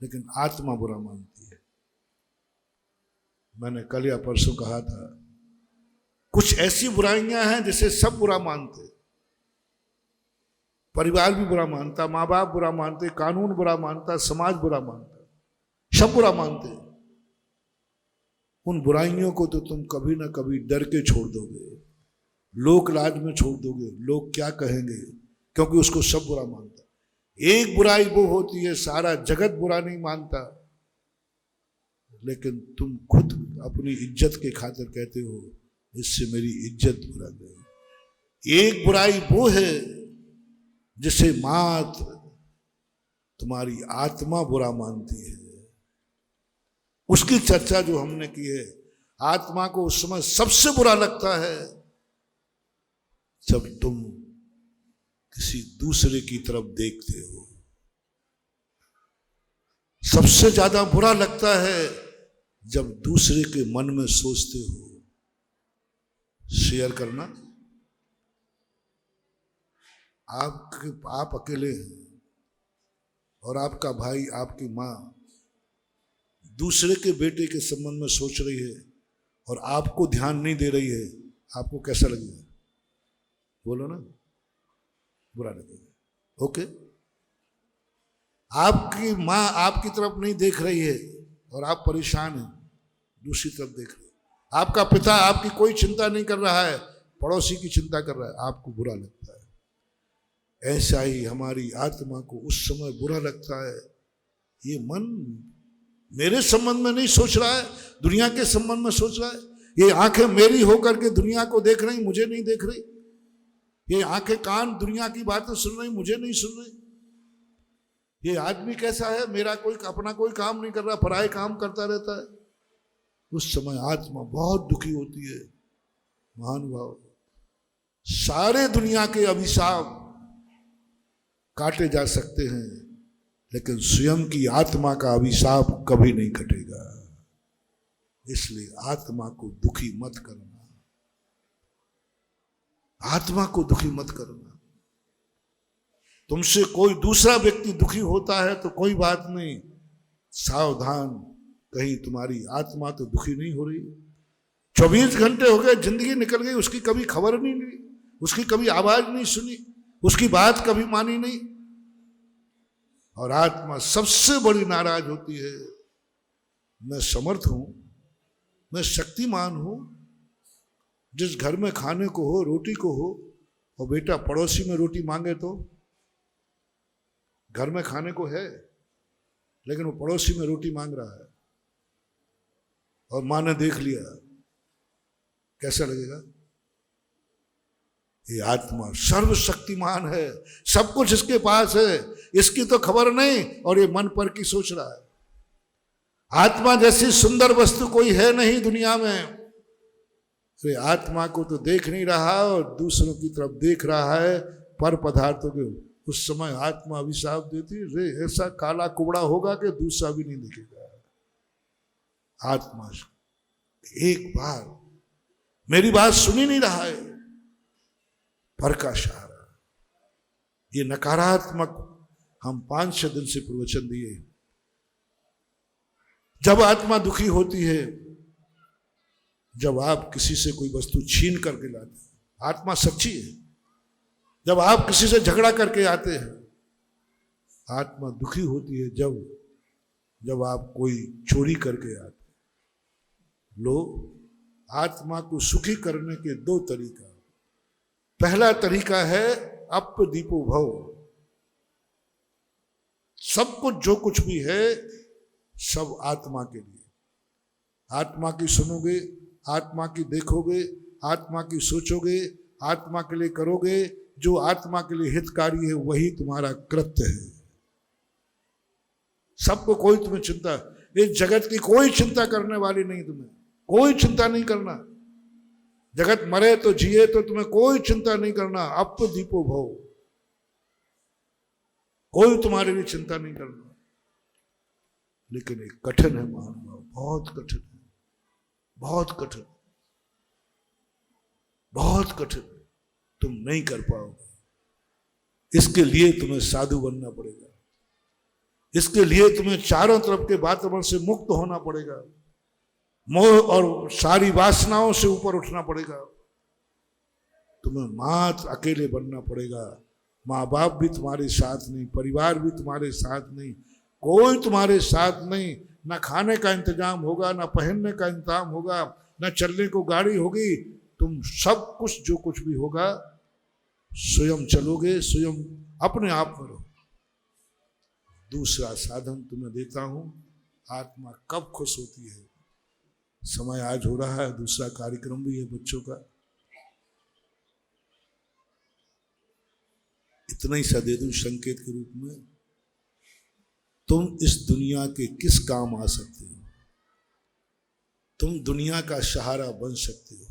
लेकिन आत्मा बुरा मानती है। मैंने कल या परसों कहा था कुछ ऐसी बुराइयां हैं जिसे सब बुरा मानते, परिवार भी बुरा मानता, माँ बाप बुरा मानते, कानून बुरा मानता, समाज बुरा मानता, सब बुरा मानते। उन बुराइयों को तो तुम कभी ना कभी डर के छोड़ दोगे, लोक लाज में छोड़ दोगे, लोग क्या कहेंगे, क्योंकि उसको सब बुरा मानता। एक बुराई वो होती है सारा जगत बुरा नहीं मानता, लेकिन तुम खुद अपनी इज्जत के खातिर कहते हो इससे मेरी इज्जत बुरा गई। एक बुराई वो है जिसे मात्र तुम्हारी आत्मा बुरा मानती है। उसकी चर्चा जो हमने की है, आत्मा को उस समय सबसे बुरा लगता है जब तुम किसी दूसरे की तरफ देखते हो। सबसे ज्यादा बुरा लगता है जब दूसरे के मन में सोचते हो। शेयर करना, आप अकेले हैं और आपका भाई, आपकी माँ दूसरे के बेटे के संबंध में सोच रही है और आपको ध्यान नहीं दे रही है, आपको कैसा लगेगा? बोलो ना, बुरा लगेगा। ओके, आपकी माँ आपकी तरफ नहीं देख रही है और आप परेशान हैं, दूसरी तरफ देख रहे हैं। आपका पिता आपकी कोई चिंता नहीं कर रहा है, पड़ोसी की चिंता कर रहा है, आपको बुरा लगता है। ऐसा ही हमारी आत्मा को उस समय बुरा लगता है, ये मन मेरे संबंध में नहीं सोच रहा है, दुनिया के संबंध में सोच रहा है। ये आंखें मेरी होकर के दुनिया को देख रही, मुझे नहीं देख रही। ये आंखें कान दुनिया की बातें सुन रही, मुझे नहीं सुन रही। ये आदमी कैसा है, मेरा कोई अपना कोई काम नहीं कर रहा, पराये काम करता रहता है। उस समय आत्मा बहुत दुखी होती है। महानुभाव, सारे दुनिया के अभिशाप काटे जा सकते हैं, लेकिन स्वयं की आत्मा का अभिशाप कभी नहीं कटेगा। इसलिए आत्मा को दुखी मत करना, आत्मा को दुखी मत करना। तुमसे कोई दूसरा व्यक्ति दुखी होता है तो कोई बात नहीं, सावधान, कहीं तुम्हारी आत्मा तो दुखी नहीं हो रही। 24 घंटे हो गए, जिंदगी निकल गई, उसकी कभी खबर नहीं ली, उसकी कभी आवाज नहीं सुनी, उसकी बात कभी मानी नहीं। और आत्मा सबसे बड़ी नाराज होती है। मैं समर्थ हूं, मैं शक्तिमान हूं, जिस घर में खाने को हो, रोटी को हो, और बेटा पड़ोसी में रोटी मांगे तो, घर में खाने को है लेकिन वो पड़ोसी में रोटी मांग रहा है और मां ने देख लिया, कैसा लगेगा? ये आत्मा सर्वशक्तिमान है, सब कुछ इसके पास है, इसकी तो खबर नहीं, और ये मन पर की सोच रहा है। आत्मा जैसी सुंदर वस्तु कोई है नहीं दुनिया में। तो आत्मा को तो देख नहीं रहा और दूसरों की तरफ देख रहा है, पर पदार्थों के। उस समय आत्मा अभिशाप देती, रे ऐसा काला कुबड़ा होगा कि दूसरा भी नहीं दिखेगा। आत्मा एक बार मेरी बात सुनी नहीं रहा है, पर का सहारा। ये नकारात्मक हम 5-6 दिन से प्रवचन दिए। जब आत्मा दुखी होती है, जब आप किसी से कोई वस्तु छीन करके लाते हैं, आत्मा सच्ची है। जब आप किसी से झगड़ा करके आते हैं, आत्मा दुखी होती है। जब आप कोई चोरी करके आते हैं। लो, आत्मा को सुखी करने के 2 तरीका। पहला तरीका है अपदीपो भव। सब कुछ जो कुछ भी है सब आत्मा के लिए। आत्मा की सुनोगे, आत्मा की देखोगे, आत्मा की सोचोगे, आत्मा के लिए करोगे। जो आत्मा के लिए हितकारी है वही तुम्हारा कृत्य है। सबको कोई तुम्हें चिंता, इस जगत की कोई चिंता करने वाली नहीं, तुम्हें कोई चिंता नहीं करना। जगत मरे तो जिए तो तुम्हें कोई चिंता नहीं करना। अपदीपो भव, कोई तुम्हारे लिए चिंता नहीं करना। लेकिन एक कठिन है महानुभाव, बहुत कठिन है, बहुत कठिन, बहुत कठिन। तुम नहीं कर पाओगे। इसके लिए तुम्हें साधु बनना पड़ेगा। इसके लिए तुम्हें चारों तरफ के वातावरण से मुक्त होना पड़ेगा। मोह और सारी वासनाओं से ऊपर उठना पड़ेगा। तुम्हें मात्र अकेले बनना पड़ेगा। माँ बाप भी तुम्हारे साथ नहीं, परिवार भी तुम्हारे साथ नहीं, कोई तुम्हारे साथ नहीं। ना खाने का इंतजाम होगा, ना पहनने का इंतजाम होगा, ना चलने को गाड़ी होगी। तुम सब कुछ जो कुछ भी होगा स्वयं चलोगे, स्वयं अपने आप में रहो। दूसरा साधन तुम्हें देता हूं, आत्मा कब खुश होती है। समय आज हो रहा है, दूसरा कार्यक्रम भी है बच्चों का। इतना ही सा दे दूं संकेत के रूप में, तुम इस दुनिया के किस काम आ सकते हो। तुम दुनिया का सहारा बन सकते हो,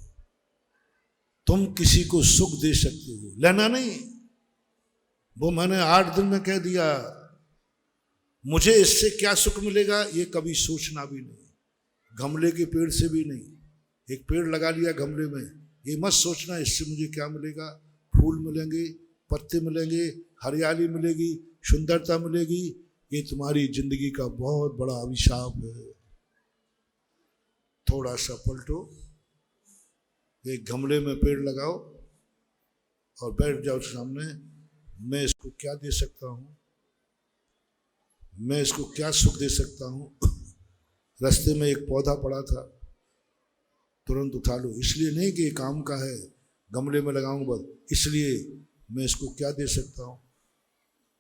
तुम किसी को सुख दे सकते हो। लेना नहीं, वो मैंने 8 दिन में कह दिया, मुझे इससे क्या सुख मिलेगा ये कभी सोचना भी नहीं। गमले के पेड़ से भी नहीं। एक पेड़ लगा लिया गमले में, ये मत सोचना इससे मुझे क्या मिलेगा। फूल मिलेंगे, पत्ते मिलेंगे, हरियाली मिलेगी, सुंदरता मिलेगी। ये तुम्हारी जिंदगी का बहुत बड़ा अभिशाप है। थोड़ा सा पलटो, एक गमले में पेड़ लगाओ और बैठ जाओ सामने। मैं इसको क्या दे सकता हूँ, मैं इसको क्या सुख दे सकता हूँ। रास्ते में एक पौधा पड़ा था, तुरंत उठा लो। इसलिए नहीं कि काम का है, गमले में लगाऊंगा बस, इसलिए मैं इसको क्या दे सकता हूँ।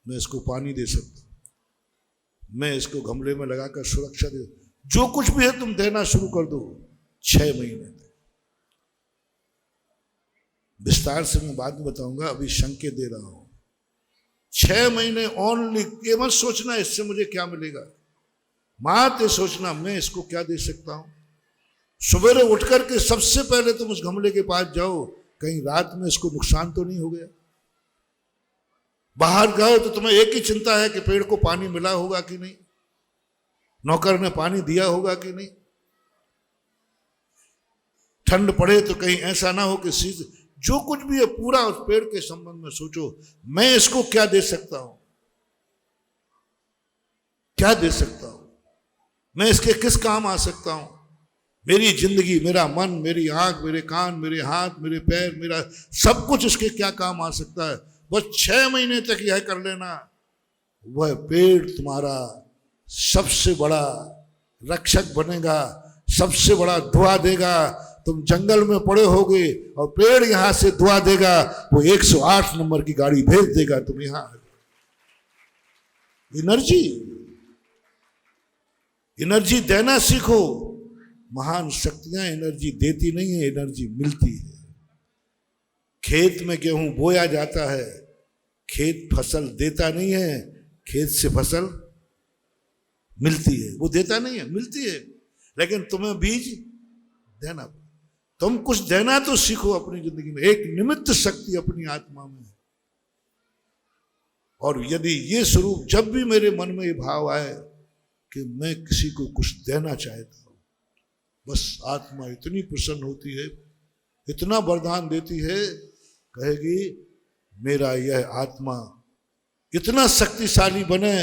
मैं इसको पानी दे सकता हूँ, मैं इसको गमले में लगाकर सुरक्षा दे। जो कुछ भी है तुम देना शुरू कर दो। 6 महीने तक विस्तार से मैं बाद में बताऊंगा, अभी संकेत दे रहा हूं। 6 महीने ओनली। ये मत सोचना इससे मुझे क्या मिलेगा, मात्र सोचना मैं इसको क्या दे सकता हूं। सवेरे उठ करके सबसे पहले तुम उस गमले के पास जाओ, कहीं रात में इसको नुकसान तो नहीं हो गया। बाहर गए तो तुम्हें एक ही चिंता है कि पेड़ को पानी मिला होगा कि नहीं, नौकर ने पानी दिया होगा कि नहीं। ठंड पड़े तो कहीं ऐसा ना हो कि सीध। जो कुछ भी है पूरा उस पेड़ के संबंध में सोचो, मैं इसको क्या दे सकता हूं, क्या दे सकता हूं, मैं इसके किस काम आ सकता हूं। मेरी जिंदगी, मेरा मन, मेरी आंख, मेरे कान, मेरे हाथ, मेरे पैर, मेरा सब कुछ इसके क्या काम आ सकता है। बस 6 महीने तक यह कर लेना, वह पेड़ तुम्हारा सबसे बड़ा रक्षक बनेगा, सबसे बड़ा दुआ देगा। तुम जंगल में पड़े होगे और पेड़ यहां से दुआ देगा, वो 108 नंबर की गाड़ी भेज देगा तुम यहां। एनर्जी देना सीखो। महान शक्तियां एनर्जी देती नहीं है, एनर्जी मिलती है। खेत में गेहूं बोया जाता है, खेत फसल देता नहीं है, खेत से फसल मिलती है। वो देता नहीं है, मिलती है। लेकिन तुम्हें बीज देना, तुम कुछ देना तो सीखो अपनी जिंदगी में। एक निमित्त शक्ति अपनी आत्मा में। और यदि ये स्वरूप, जब भी मेरे मन में ये भाव आए कि मैं किसी को कुछ देना चाहता हूं, बस आत्मा इतनी प्रसन्न होती है, इतना वरदान देती है, कहेगी मेरा यह आत्मा इतना शक्तिशाली बने,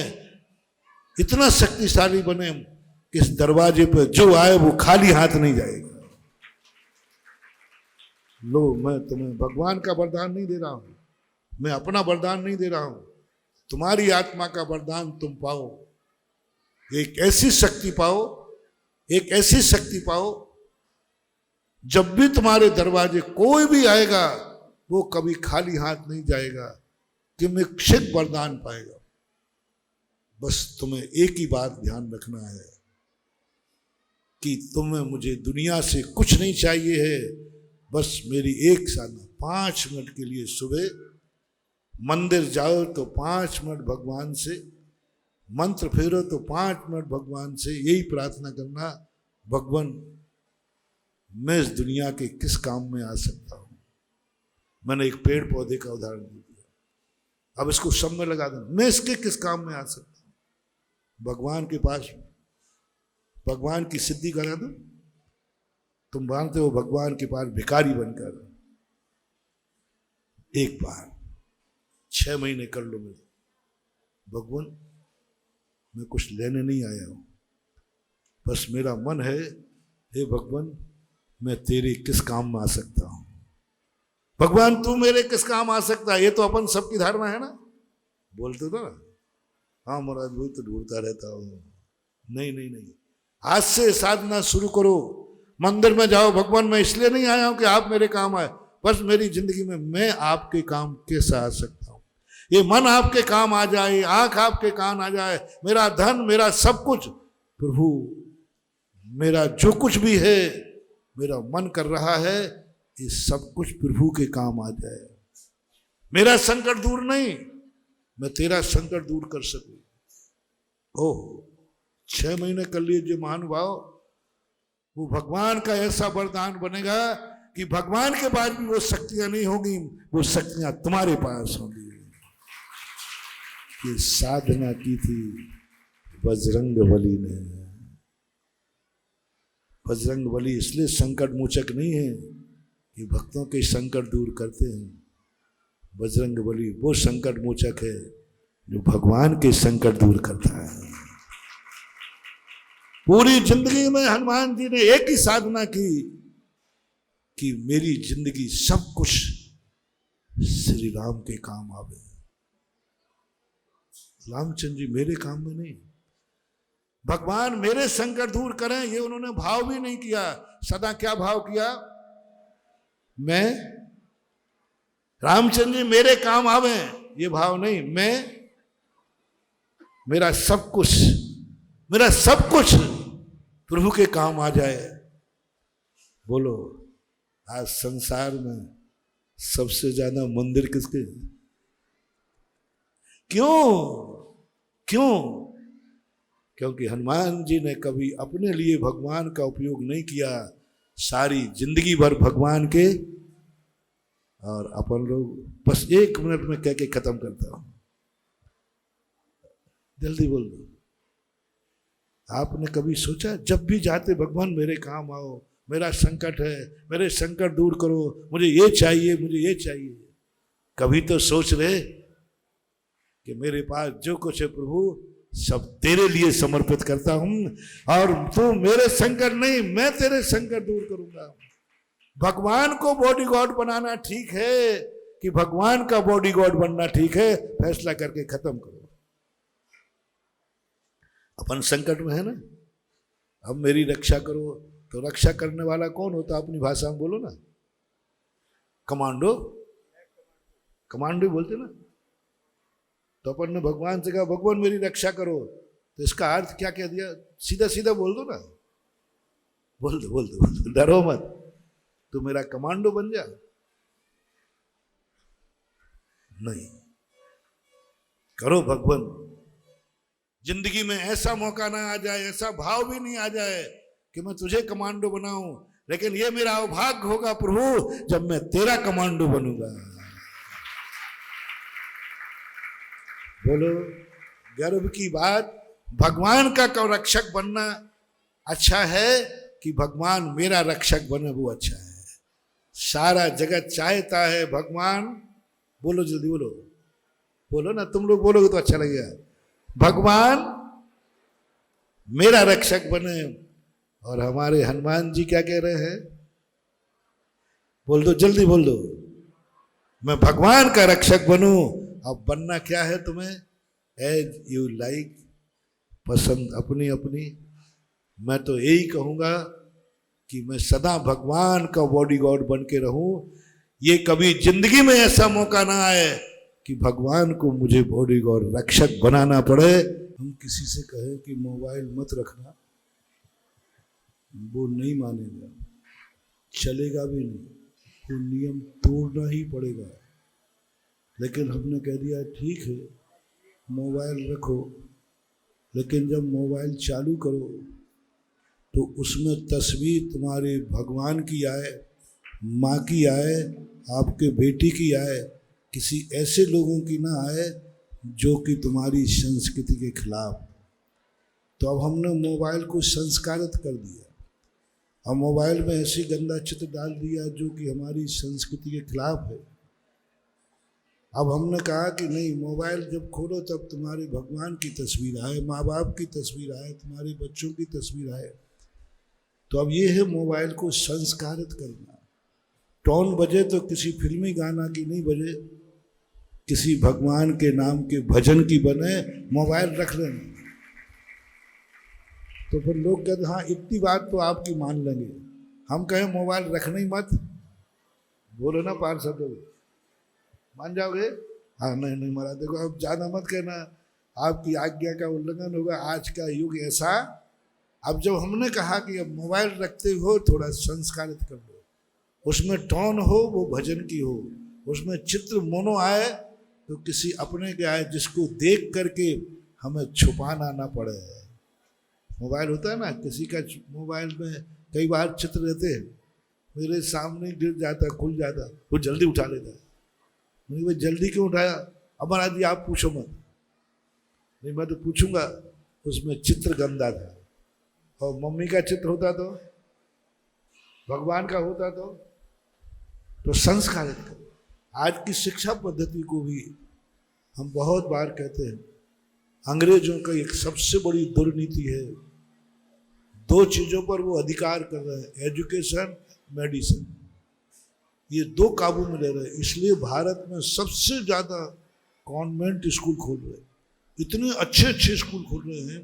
इतना शक्तिशाली बने कि इस दरवाजे पर जो आए वो खाली हाथ नहीं जाएगा। लो, मैं तुम्हें भगवान का वरदान नहीं दे रहा हूं, मैं अपना वरदान नहीं दे रहा हूं, तुम्हारी आत्मा का वरदान तुम पाओ। एक ऐसी शक्ति पाओ, एक ऐसी शक्ति पाओ, जब भी तुम्हारे दरवाजे कोई भी आएगा वो कभी खाली हाथ नहीं जाएगा, कि मैं क्षिक वरदान पाएगा। बस तुम्हें एक ही बात ध्यान रखना है कि तुम्हें, मुझे दुनिया से कुछ नहीं चाहिए है। बस मेरी एक साधना, 5 मिनट के लिए सुबह मंदिर जाओ तो 5 मिनट भगवान से मंत्र फेरो तो 5 मिनट भगवान से यही प्रार्थना करना, भगवान मैं इस दुनिया के किस काम में आ सकता हूं। मैंने एक पेड़ पौधे का उदाहरण दे दिया, अब इसको सब में लगा देना, मैं इसके किस काम में आ सकता हूं। भगवान के पास, भगवान की सिद्धि करा दो। तुम मानते हो भगवान के पास भिखारी बनकर एक बार 6 महीने कर लो। मेरे भगवान, मैं कुछ लेने नहीं आया हूं, बस मेरा मन है, हे भगवान मैं तेरे किस काम में आ सकता हूं। भगवान तू मेरे किस काम आ सकता है, ये तो अपन सबकी धारणा है ना, बोलते तो ना, हाँ महाराज वही तो ढूंढता रहता हूँ। नहीं नहीं नहीं, आज से साधना शुरू करो। मंदिर में जाओ, भगवान मैं इसलिए नहीं आया हूं कि आप मेरे काम आए, बस मेरी जिंदगी में मैं आपके काम कैसा आ सकता हूं, ये मन आपके काम आ जाए, आंख आपके काम आ जाए, मेरा धन मेरा सब कुछ प्रभु, मेरा जो कुछ भी है, मेरा मन कर रहा है ये सब कुछ प्रभु के काम आ जाए। मेरा संकट दूर नहीं, मैं तेरा संकट दूर कर सकूं। ओह 6 महीने कर लीजिए महानुभाव, वो भगवान का ऐसा वरदान बनेगा कि भगवान के पास भी वो शक्तियां नहीं होगी, वो शक्तियां तुम्हारे पास होंगी। ये साधना की थी बजरंग बली ने। बजरंग बली इसलिए संकट मोचक नहीं है कि भक्तों के संकट दूर करते हैं, बजरंग बली वो संकट मोचक है जो भगवान के संकट दूर करता है। पूरी जिंदगी में हनुमान जी ने एक ही साधना की कि मेरी जिंदगी सब कुछ श्री राम के काम आवे। रामचंद्र जी मेरे काम में नहीं, भगवान मेरे संकट दूर करें, ये उन्होंने भाव भी नहीं किया। सदा क्या भाव किया, मैं रामचंद्र जी मेरे काम आवे, ये भाव नहीं, मैं मेरा सब कुछ प्रभु के काम आ जाए। बोलो आज संसार में सबसे ज्यादा मंदिर किसके, क्यों? क्योंकि हनुमान जी ने कभी अपने लिए भगवान का उपयोग नहीं किया, सारी जिंदगी भर भगवान के। और अपन लोग बस 1 मिनट में कह के खत्म करता हूं, जल्दी बोल दो। आपने कभी सोचा जब भी जाते भगवान मेरे काम आओ, मेरा संकट है, मेरे संकट दूर करो, मुझे ये चाहिए। कभी तो सोच रहे कि मेरे पास जो कुछ है प्रभु सब तेरे लिए समर्पित करता हूं, और तू मेरे संकट नहीं, मैं तेरे संकट दूर करूंगा। भगवान को बॉडी गॉड बनाना ठीक है कि भगवान का बॉडी गॉड बनना ठीक है, फैसला करके खत्म करो। अपन संकट में है ना, अब मेरी रक्षा करो, तो रक्षा करने वाला कौन होता, अपनी भाषा में बोलो ना, कमांडो बोलते ना। तो अपन ने भगवान से कहा भगवान मेरी रक्षा करो, तो इसका अर्थ क्या कह दिया, सीधा बोल दो ना, बोल दो, डरो मत, तू मेरा कमांडो बन जा। नहीं, करो भगवान, जिंदगी में ऐसा मौका ना आ जाए, ऐसा भाव भी नहीं आ जाए कि मैं तुझे कमांडो बनाऊं, लेकिन ये मेरा अभाग्य होगा प्रभु जब मैं तेरा कमांडो बनूंगा। बोलो गर्व की बात, भगवान का रक्षक बनना अच्छा है कि भगवान मेरा रक्षक बने वो अच्छा है। सारा जगत चाहता है भगवान, बोलो जल्दी बोलो ना, तुम लोग बोलोगे तो अच्छा लगेगा, भगवान मेरा रक्षक बने। और हमारे हनुमान जी क्या कह रहे हैं, बोल दो जल्दी बोल दो, मैं भगवान का रक्षक बनूं। अब बनना क्या है तुम्हें, एज यू लाइक, पसंद अपनी अपनी। मैं तो यही कहूंगा कि मैं सदा भगवान का बॉडी गॉड बन के रहूं। ये कभी जिंदगी में ऐसा मौका ना आए कि भगवान को मुझे बॉडी गॉड रक्षक बनाना पड़े। हम किसी से कहें कि मोबाइल मत रखना, वो नहीं मानेगा, चलेगा भी नहीं, वो नियम तोड़ना ही पड़ेगा। लेकिन हमने कह दिया ठीक है मोबाइल रखो, लेकिन जब मोबाइल चालू करो तो उसमें तस्वीर तुम्हारे भगवान की आए, माँ की आए, आपके बेटी की आए, किसी ऐसे लोगों की ना आए जो कि तुम्हारी संस्कृति के खिलाफ। तो अब हमने मोबाइल को संस्कारित कर दिया, हम मोबाइल में ऐसी गंदा चित्र डाल दिया जो कि हमारी संस्कृति के खिलाफ है। अब हमने कहा कि नहीं, मोबाइल जब खोलो तब तुम्हारे भगवान की तस्वीर आए, माँ बाप की तस्वीर आए, तुम्हारे बच्चों की तस्वीर आए। तो अब ये है मोबाइल को संस्कारित करना। टोन बजे तो किसी फिल्मी गाना की नहीं बजे, किसी भगवान के नाम के भजन की बने, मोबाइल रख लेना। तो फिर लोग कहते हाँ इतनी बात तो आपकी मान लेंगे, हम कहें मोबाइल रखना ही मत, बोलो ना पार्षद लोग, मान जाओगे? हाँ नहीं नहीं महाराज देखो अब ज़्यादा मत कहना, आपकी आज्ञा का उल्लंघन होगा, आज का युग ऐसा। अब जब हमने कहा कि अब मोबाइल रखते हो थोड़ा संस्कारित कर दो, उसमें टोन हो वो भजन की हो, उसमें चित्र मोनो आए तो किसी अपने के आए जिसको देख करके हमें छुपाना ना पड़े। मोबाइल होता है ना, किसी का मोबाइल में कई बार चित्र रहते हैं, मेरे सामने गिर जाता खुल जाता, वो जल्दी उठा लेता है। नहीं भाई जल्दी क्यों उठाया? अब महाराज जी आप पूछो मत। नहीं मैं तो पूछूंगा, उसमें चित्र गंदा था, और मम्मी का चित्र होता तो, भगवान का होता तो संस्कारित करो। आज की शिक्षा पद्धति को भी हम बहुत बार कहते हैं, अंग्रेजों का एक सबसे बड़ी दुर्नीति है, दो चीज़ों पर वो अधिकार कर रहे हैं, एजुकेशन, मेडिसिन, ये दो काबू में ले रहे हैं। इसलिए भारत में सबसे ज़्यादा कॉन्वेंट स्कूल खोल रहे हैं, इतने अच्छे अच्छे स्कूल खोल रहे हैं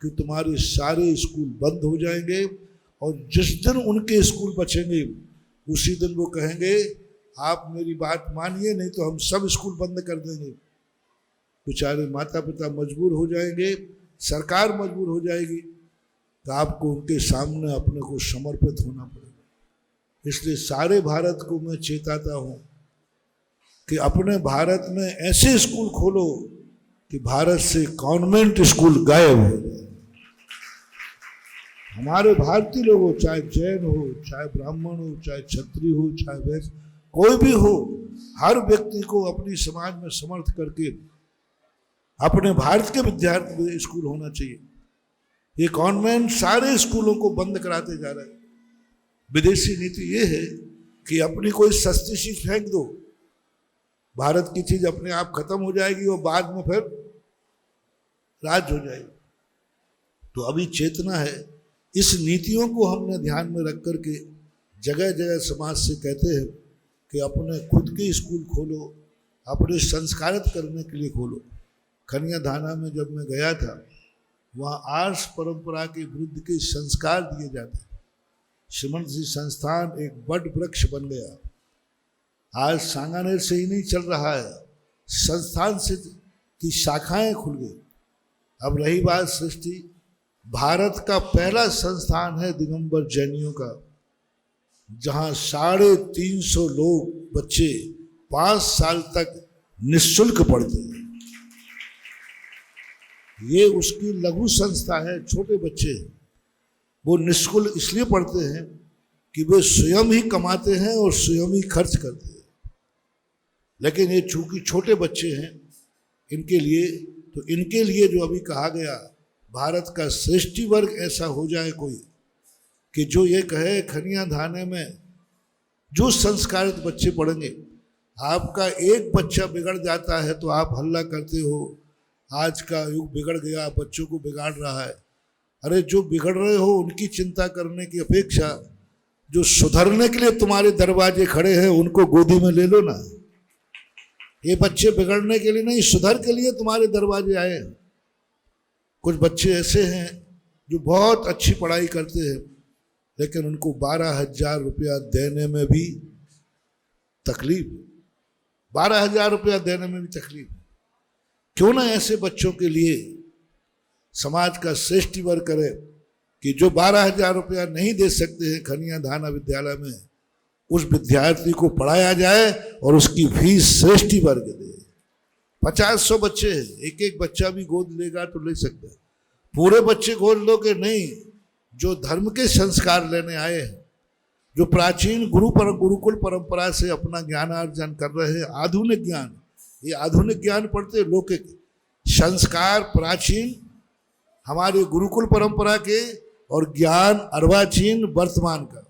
कि तुम्हारे सारे स्कूल बंद हो जाएंगे, और जिस दिन उनके स्कूल बचेंगे उसी दिन वो कहेंगे आप मेरी बात मानिए नहीं तो हम सब स्कूल बंद कर देंगे। बेचारे माता पिता मजबूर हो जाएंगे, सरकार मजबूर हो जाएगी, तो आपको उनके सामने अपने को समर्पित होना पड़ेगा। इसलिए सारे भारत को मैं चेताता हूँ कि अपने भारत में ऐसे स्कूल खोलो कि भारत से कॉन्वेंट स्कूल गायब हो जाए। हमारे भारतीय लोग हो, चाहे जैन हो, चाहे ब्राह्मण हो, चाहे क्षत्रिय हो, चाहे वैश्य, कोई भी हो, हर व्यक्ति को अपनी समाज में समर्थ करके अपने भारत के विद्यार्थी स्कूल होना चाहिए। ये कॉन्वेंट सारे स्कूलों को बंद कराते जा रहे हैं। विदेशी नीति ये है कि अपनी कोई सस्ती चीज फेंक दो, भारत की चीज अपने आप खत्म हो जाएगी और बाद में फिर राज हो जाएगी। तो अभी चेतना है, इस नीतियों को हमने ध्यान में रख करके जगह जगह समाज से कहते हैं कि अपने खुद के स्कूल खोलो, अपने संस्कारित करने के लिए खोलो। खनिया धाना में जब मैं गया था, वहाँ आर्ष परंपरा के विरुद्ध के संस्कार दिए जाते हैं। श्रीमंत जी संस्थान एक बड़ वृक्ष बन गया, आज सांगानेर से ही नहीं चल रहा है, संस्थान से की शाखाएं खुल गई। अब रही बात सृष्टि, भारत का पहला संस्थान है दिगंबर जैनियों का, जहां 350 लोग बच्चे 5 साल तक निःशुल्क पढ़ते हैं। ये उसकी लघु संस्था है, छोटे बच्चे वो निःशुल्क इसलिए पढ़ते हैं कि वे स्वयं ही कमाते हैं और स्वयं ही खर्च करते हैं। लेकिन ये चूंकि छोटे बच्चे हैं, इनके लिए जो अभी कहा गया, भारत का श्रेष्ठी वर्ग ऐसा हो जाए कोई कि जो ये कहे खनिया धाने में जो संस्कारित बच्चे पढ़ेंगे, आपका एक बच्चा बिगड़ जाता है तो आप हल्ला करते हो आज का युग बिगड़ गया, बच्चों को बिगाड़ रहा है। अरे जो बिगड़ रहे हो उनकी चिंता करने की अपेक्षा जो सुधरने के लिए तुम्हारे दरवाजे खड़े हैं उनको गोदी में ले लो ना। ये बच्चे बिगड़ने के लिए नहीं, सुधर के लिए तुम्हारे दरवाजे आए हैं। कुछ बच्चे ऐसे हैं जो बहुत अच्छी पढ़ाई करते हैं, लेकिन उनको 12,000 रुपया देने में भी तकलीफ, 12,000 रुपया देने में भी तकलीफ। क्यों ना ऐसे बच्चों के लिए समाज का श्रेष्ठ वर्ग करे कि जो 12,000 रुपया नहीं दे सकते हैं खनिया धाना विद्यालय में, उस विद्यार्थी को पढ़ाया जाए और उसकी फीस श्रेष्ठ वर्ग दे। 50-100 बच्चे हैं, एक एक बच्चा भी गोद लेगा तो ले सकता है। पूरे बच्चे गोद लो कि नहीं, जो धर्म के संस्कार लेने आए हैं, जो प्राचीन गुरुकुल परंपरा से अपना ज्ञानार्जन कर रहे हैं, आधुनिक ज्ञान, ये आधुनिक ज्ञान पढ़ते लौकिक संस्कार प्राचीन हमारे गुरुकुल परंपरा के, और ज्ञान अर्वाचीन वर्तमान का।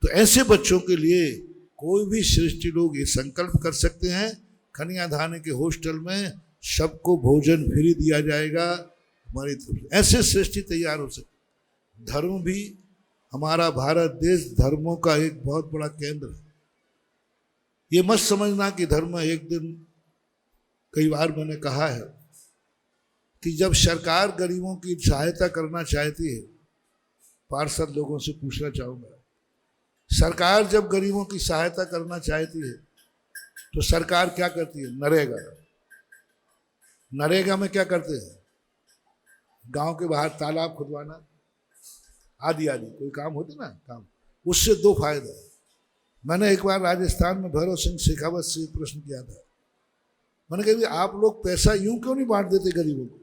तो ऐसे बच्चों के लिए कोई भी श्रेष्ठ लोग ये संकल्प कर सकते हैं, खनिया धाने के हॉस्टल में सबको भोजन फ्री दिया जाएगा हमारी तरफ से। ऐसे श्रेष्ठी तैयार हो सकते। धर्म भी, हमारा भारत देश धर्मों का एक बहुत बड़ा केंद्र है। ये मत समझना कि धर्म एक दिन, कई बार मैंने कहा है कि जब सरकार गरीबों की सहायता करना चाहती है, पार्षद लोगों से पूछना चाहूँगा, सरकार जब गरीबों की सहायता करना चाहती है तो सरकार क्या करती है? नरेगा, नरेगा में क्या करते हैं? गांव के बाहर तालाब खुदवाना आदि आदि कोई काम होते ना काम, उससे दो फायदा है। मैंने एक बार राजस्थान में भैरव सिंह शेखावत से एक प्रश्न किया था। मैंने कहा आप लोग पैसा यूं क्यों नहीं बांट देते गरीबों को?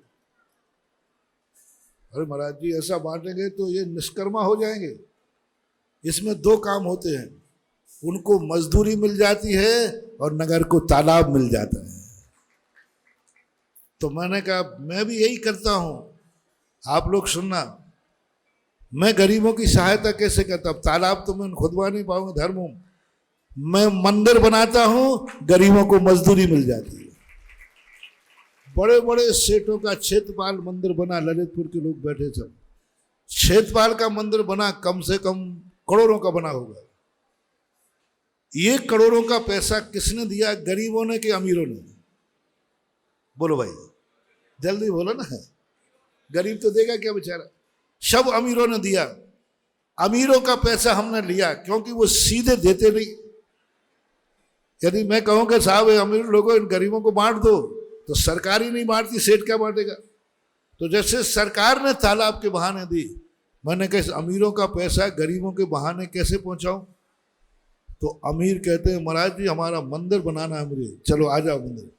अरे महाराज जी ऐसा बांटेंगे तो ये निष्कर्मा हो जाएंगे। इसमें दो काम होते हैं, उनको मजदूरी मिल जाती है और नगर को तालाब मिल जाता है। तो मैंने कहा मैं भी यही करता हूं, आप लोग सुनना, मैं गरीबों की सहायता कैसे करता? अब तालाब तो मैं खुदवा नहीं पाऊंगा, धर्म हूं मैं, मंदिर बनाता हूं, गरीबों को मजदूरी मिल जाती है। बड़े बड़े सेठों का क्षेत्रपाल मंदिर बना, ललितपुर के लोग बैठे सब, क्षेत्रपाल का मंदिर बना, कम से कम करोड़ों का बना होगा। ये करोड़ों का पैसा किसने दिया? गरीबों ने कि अमीरों ने? बोलो भाई, जल्दी बोलो ना। गरीब तो देगा क्या बेचारा? सब अमीरों ने दिया। अमीरों का पैसा हमने लिया क्योंकि वो सीधे देते नहीं। यदि मैं कहूं कि साहब अमीर लोगों इन गरीबों को बांट दो, तो सरकार ही नहीं बांटती, सेठ क्या बांटेगा? तो जैसे सरकार ने तालाब के बहाने दी, मैंने कहा अमीरों का पैसा गरीबों के बहाने कैसे पहुंचाऊं? तो अमीर कहते हैं महाराज जी हमारा मंदिर बनाना है मुझे, चलो आ जाओ मंदिर।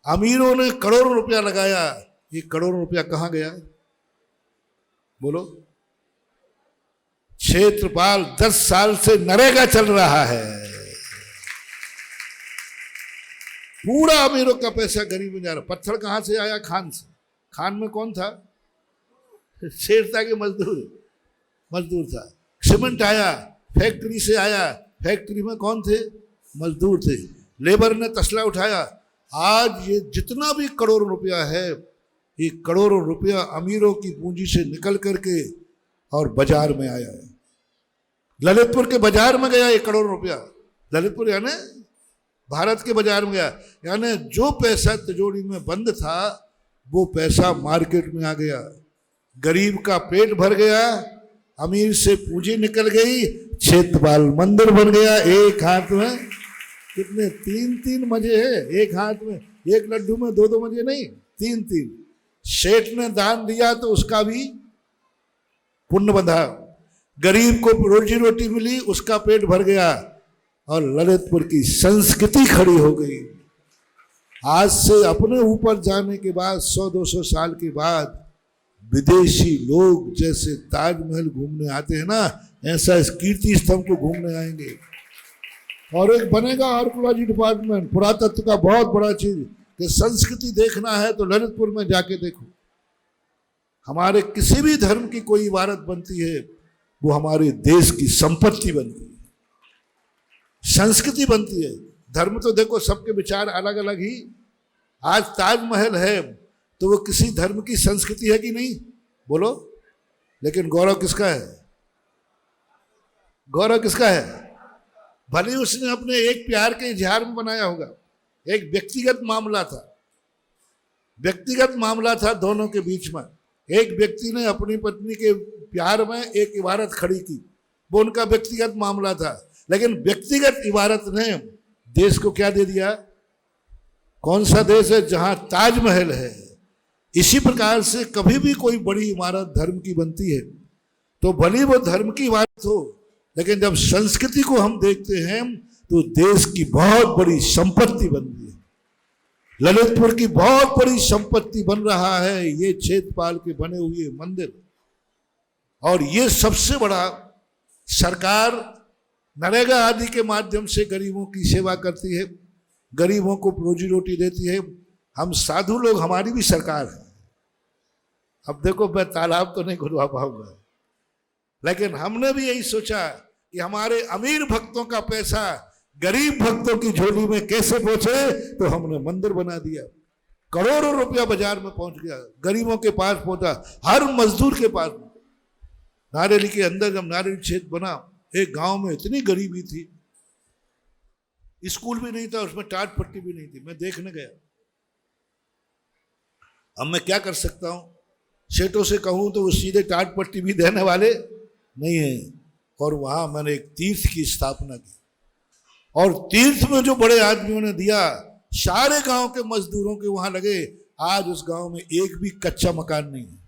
अमीरों ने करोड़ों रुपया लगाया, ये करोड़ों रुपया कहां गया? बोलो। क्षेत्रपाल 10 साल से नरेगा चल रहा है, पूरा अमीरों का पैसा गरीब में जा रहा। पत्थर कहां से आया? खान से। खान में कौन था? शेर था कि मजदूर था। सीमेंट आया फैक्ट्री से आया, फैक्ट्री में कौन थे? मजदूर थे। लेबर ने तसला उठाया। आज ये जितना भी करोड़ों रुपया है, ये करोड़ों रुपया अमीरों की पूंजी से निकल करके और बाजार में आया है। ललितपुर के बाजार में गया ये करोड़ रुपया। ललितपुर यानी भारत के बाजार में गया, यानी जो पैसा तिजोरी में बंद था वो पैसा मार्केट में आ गया। गरीब का पेट भर गया, अमीर से पूंजी निकल गई, क्षेत्रपाल मंदिर बन गया। एक हाथ में कितने 3 मजे हैं, एक हाथ में, एक लड्डू में 2 मजे नहीं, 3। सेठ ने दान दिया तो उसका भी पुण्य बंधा, गरीब को रोजी रोटी मिली, उसका पेट भर गया, और ललितपुर की संस्कृति खड़ी हो गई। आज से अपने ऊपर जाने के बाद 100-200 साल के बाद विदेशी लोग जैसे ताजमहल घूमने आते हैं ना, ऐसा इस कीर्ति स्तंभ को घूमने आएंगे। और एक बनेगा आर्कोलॉजी डिपार्टमेंट, पुरातत्व का बहुत बड़ा चीज, कि संस्कृति देखना है तो ललितपुर में जाके देखो। हमारे किसी भी धर्म की कोई इबारत बनती है वो हमारे देश की संपत्ति बनती है, संस्कृति बनती है। धर्म तो देखो सबके विचार अलग अलग ही। आज ताजमहल है तो वो किसी धर्म की संस्कृति है कि नहीं? बोलो। लेकिन गौरव किसका है? गौरव किसका है? भले उसने अपने एक प्यार के इजहार में बनाया होगा, एक व्यक्तिगत मामला था, व्यक्तिगत मामला था दोनों के बीच में। एक व्यक्ति ने अपनी पत्नी के प्यार में एक इबारत खड़ी की, वो उनका व्यक्तिगत मामला था, लेकिन व्यक्तिगत इबारत ने देश को क्या दे दिया? कौन सा देश है जहां ताजमहल है? इसी प्रकार से कभी भी कोई बड़ी इमारत धर्म की बनती है तो भले वो धर्म की इमारत हो, लेकिन जब संस्कृति को हम देखते हैं तो देश की बहुत बड़ी संपत्ति बनती है। ललितपुर की बहुत बड़ी संपत्ति बन रहा है ये क्षेत्रपाल के बने हुए मंदिर। और ये सबसे बड़ा, सरकार नरेगा आदि के माध्यम से गरीबों की सेवा करती है, गरीबों को रोजी रोटी देती है। हम साधु लोग, हमारी भी सरकार है। अब देखो मैं तालाब तो नहीं खुदवा पाऊंगा, लेकिन हमने भी यही सोचा कि हमारे अमीर भक्तों का पैसा गरीब भक्तों की झोली में कैसे पहुंचे, तो हमने मंदिर बना दिया। करोड़ों रुपया बाजार में पहुंच गया, गरीबों के पास पहुंचा, हर मजदूर के पास। नारेली के अंदर जब नारेली क्षेत्र बना, एक गांव में इतनी गरीबी थी, स्कूल भी नहीं था, उसमें टाट पट्टी भी नहीं थी, मैं देखने गया। अब मैं क्या कर सकता हूं, सेठों से कहूं तो वो सीधे टाट पट्टी भी देने वाले नहीं है। और वहां मैंने एक तीर्थ की स्थापना की, और तीर्थ में जो बड़े आदमियों ने दिया, सारे गांव के मजदूरों के वहां लगे। आज उस गांव में एक भी कच्चा मकान नहीं है।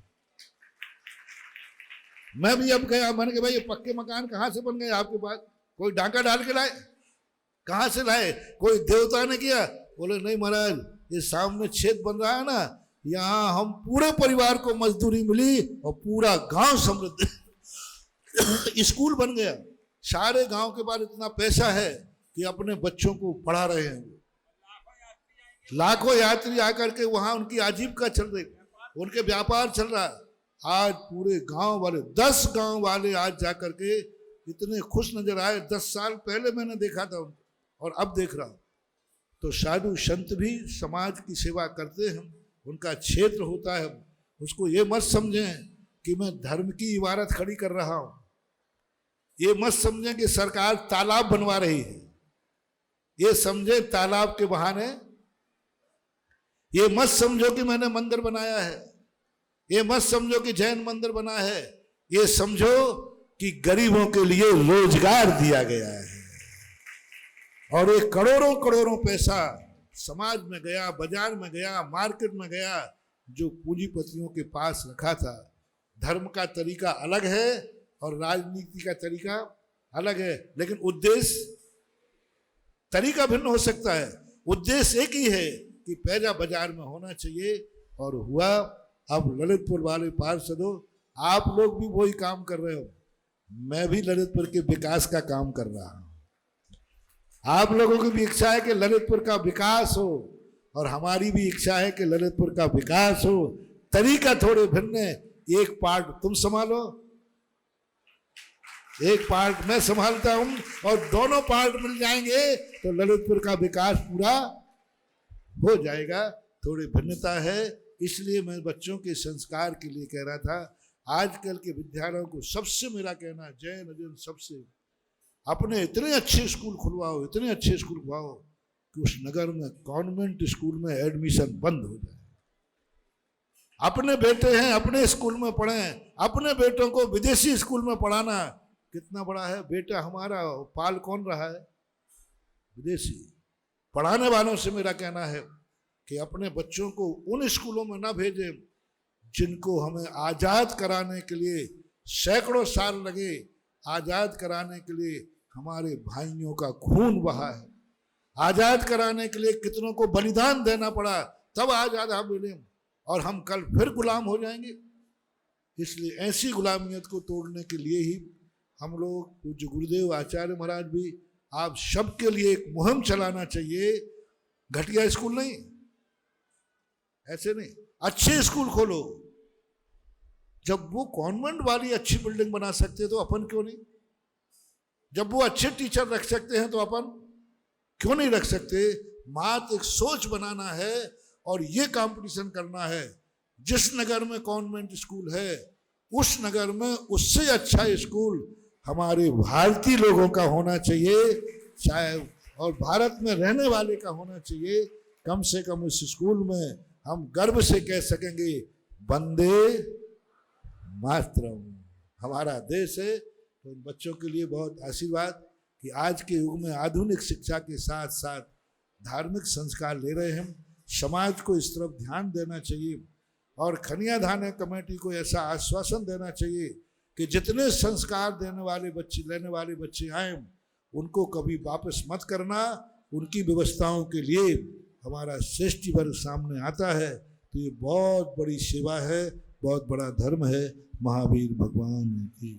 मैं भी अब गया, मैंने कहा भाई ये पक्के मकान कहां से बन गए आपके पास? कोई डाका डाल के लाए? कहां से लाए? कोई देवता ने किया? बोले नहीं महाराज, ये सामने छेद बन रहा है ना, यहाँ हम पूरे परिवार को मजदूरी मिली और पूरा गांव समृद्ध स्कूल बन गया। सारे गांव के पास इतना पैसा है कि अपने बच्चों को पढ़ा रहे हैं। लाखों यात्री आकर के वहां उनकी आजीविका चल रही, उनके व्यापार चल रहा है। आज पूरे गांव वाले 10 गांव वाले आज जाकर के इतने खुश नजर आए। 10 साल पहले मैंने देखा था उनको और अब देख रहा हूं। तो साधु संत भी समाज की सेवा करते हैं, उनका क्षेत्र होता है। उसको ये मत समझें कि मैं धर्म की इमारत खड़ी कर रहा हूं, ये मत समझें कि सरकार तालाब बनवा रही है, ये समझे तालाब के बहाने। ये मत समझो कि मैंने मंदिर बनाया है, ये मत समझो कि जैन मंदिर बना है, ये समझो कि गरीबों के लिए रोजगार दिया गया है। और ये करोड़ों करोड़ों पैसा समाज में गया, बाजार में गया, मार्केट में गया, जो पूंजीपतियों के पास रखा था। धर्म का तरीका अलग है और राजनीति का तरीका अलग है, लेकिन उद्देश्य तरीका भिन्न हो सकता है। उद्देश्य एक ही है कि पैसा बाजार में होना चाहिए, और हुआ। अब ललितपुर वाले पार्षदों, आप लोग भी वही काम कर रहे हो, मैं भी ललितपुर के विकास का काम कर रहा हूं। आप लोगों की भी इच्छा है कि ललितपुर का विकास हो, और हमारी भी इच्छा है कि ललितपुर का विकास हो। तरीका थोड़े भिन्न है, एक पार्ट तुम संभालो, एक पार्ट मैं संभालता हूं, और दोनों पार्ट मिल जाएंगे तो ललितपुर का विकास पूरा हो जाएगा। थोड़ी भिन्नता है, इसलिए मैं बच्चों के संस्कार के लिए कह रहा था। आजकल के विद्यालयों को सबसे मेरा कहना, जैन अजैन सबसे, अपने इतने अच्छे स्कूल खुलवाओ, इतने अच्छे स्कूल खुलवाओ कि उस नगर में कॉन्वेंट स्कूल में एडमिशन बंद हो जाए। अपने बेटे हैं, अपने स्कूल में पढ़ें। अपने बेटों को विदेशी स्कूल में पढ़ाना कितना बड़ा है। बेटा हमारा पाल कौन रहा है? विदेशी। पढ़ाने वालों से मेरा कहना है कि अपने बच्चों को उन स्कूलों में ना भेजें जिनको हमें आज़ाद कराने के लिए सैकड़ों साल लगे। आज़ाद कराने के लिए हमारे भाइयों का खून बहा है, आज़ाद कराने के लिए कितनों को बलिदान देना पड़ा, तब आज़ाद हम मिले, और हम कल फिर गुलाम हो जाएंगे। इसलिए ऐसी गुलामियत को तोड़ने के लिए ही हम लोग, पूज्य गुरुदेव आचार्य महाराज भी, आप सबके लिए एक मुहिम चलाना चाहिए। घटिया स्कूल नहीं, ऐसे नहीं, अच्छे स्कूल खोलो। जब वो कॉन्वेंट वाली अच्छी बिल्डिंग बना सकते हैं तो अपन क्यों नहीं? जब वो अच्छे टीचर रख सकते हैं तो अपन क्यों नहीं रख सकते? मात्र एक सोच बनाना है और ये कंपटीशन करना है। जिस नगर में कॉन्वेंट स्कूल है, उस नगर में उससे अच्छा स्कूल हमारे भारतीय लोगों का होना चाहिए, चाहे और भारत में रहने वाले का होना चाहिए। कम से कम उस स्कूल में हम गर्व से कह सकेंगे, वंदे मातरम हमारा देश है। तो इन बच्चों के लिए बहुत आशीर्वाद कि आज के युग में आधुनिक शिक्षा के साथ साथ धार्मिक संस्कार ले रहे हैं। समाज को इस तरफ ध्यान देना चाहिए, और खनिया धाना कमेटी को ऐसा आश्वासन देना चाहिए कि जितने संस्कार देने वाले बच्चे, लेने वाले बच्चे आए, उनको कभी वापस मत करना। उनकी व्यवस्थाओं के लिए हमारा श्रेष्ठी वर्ग सामने आता है, तो ये बहुत बड़ी सेवा है, बहुत बड़ा धर्म है। महावीर भगवान की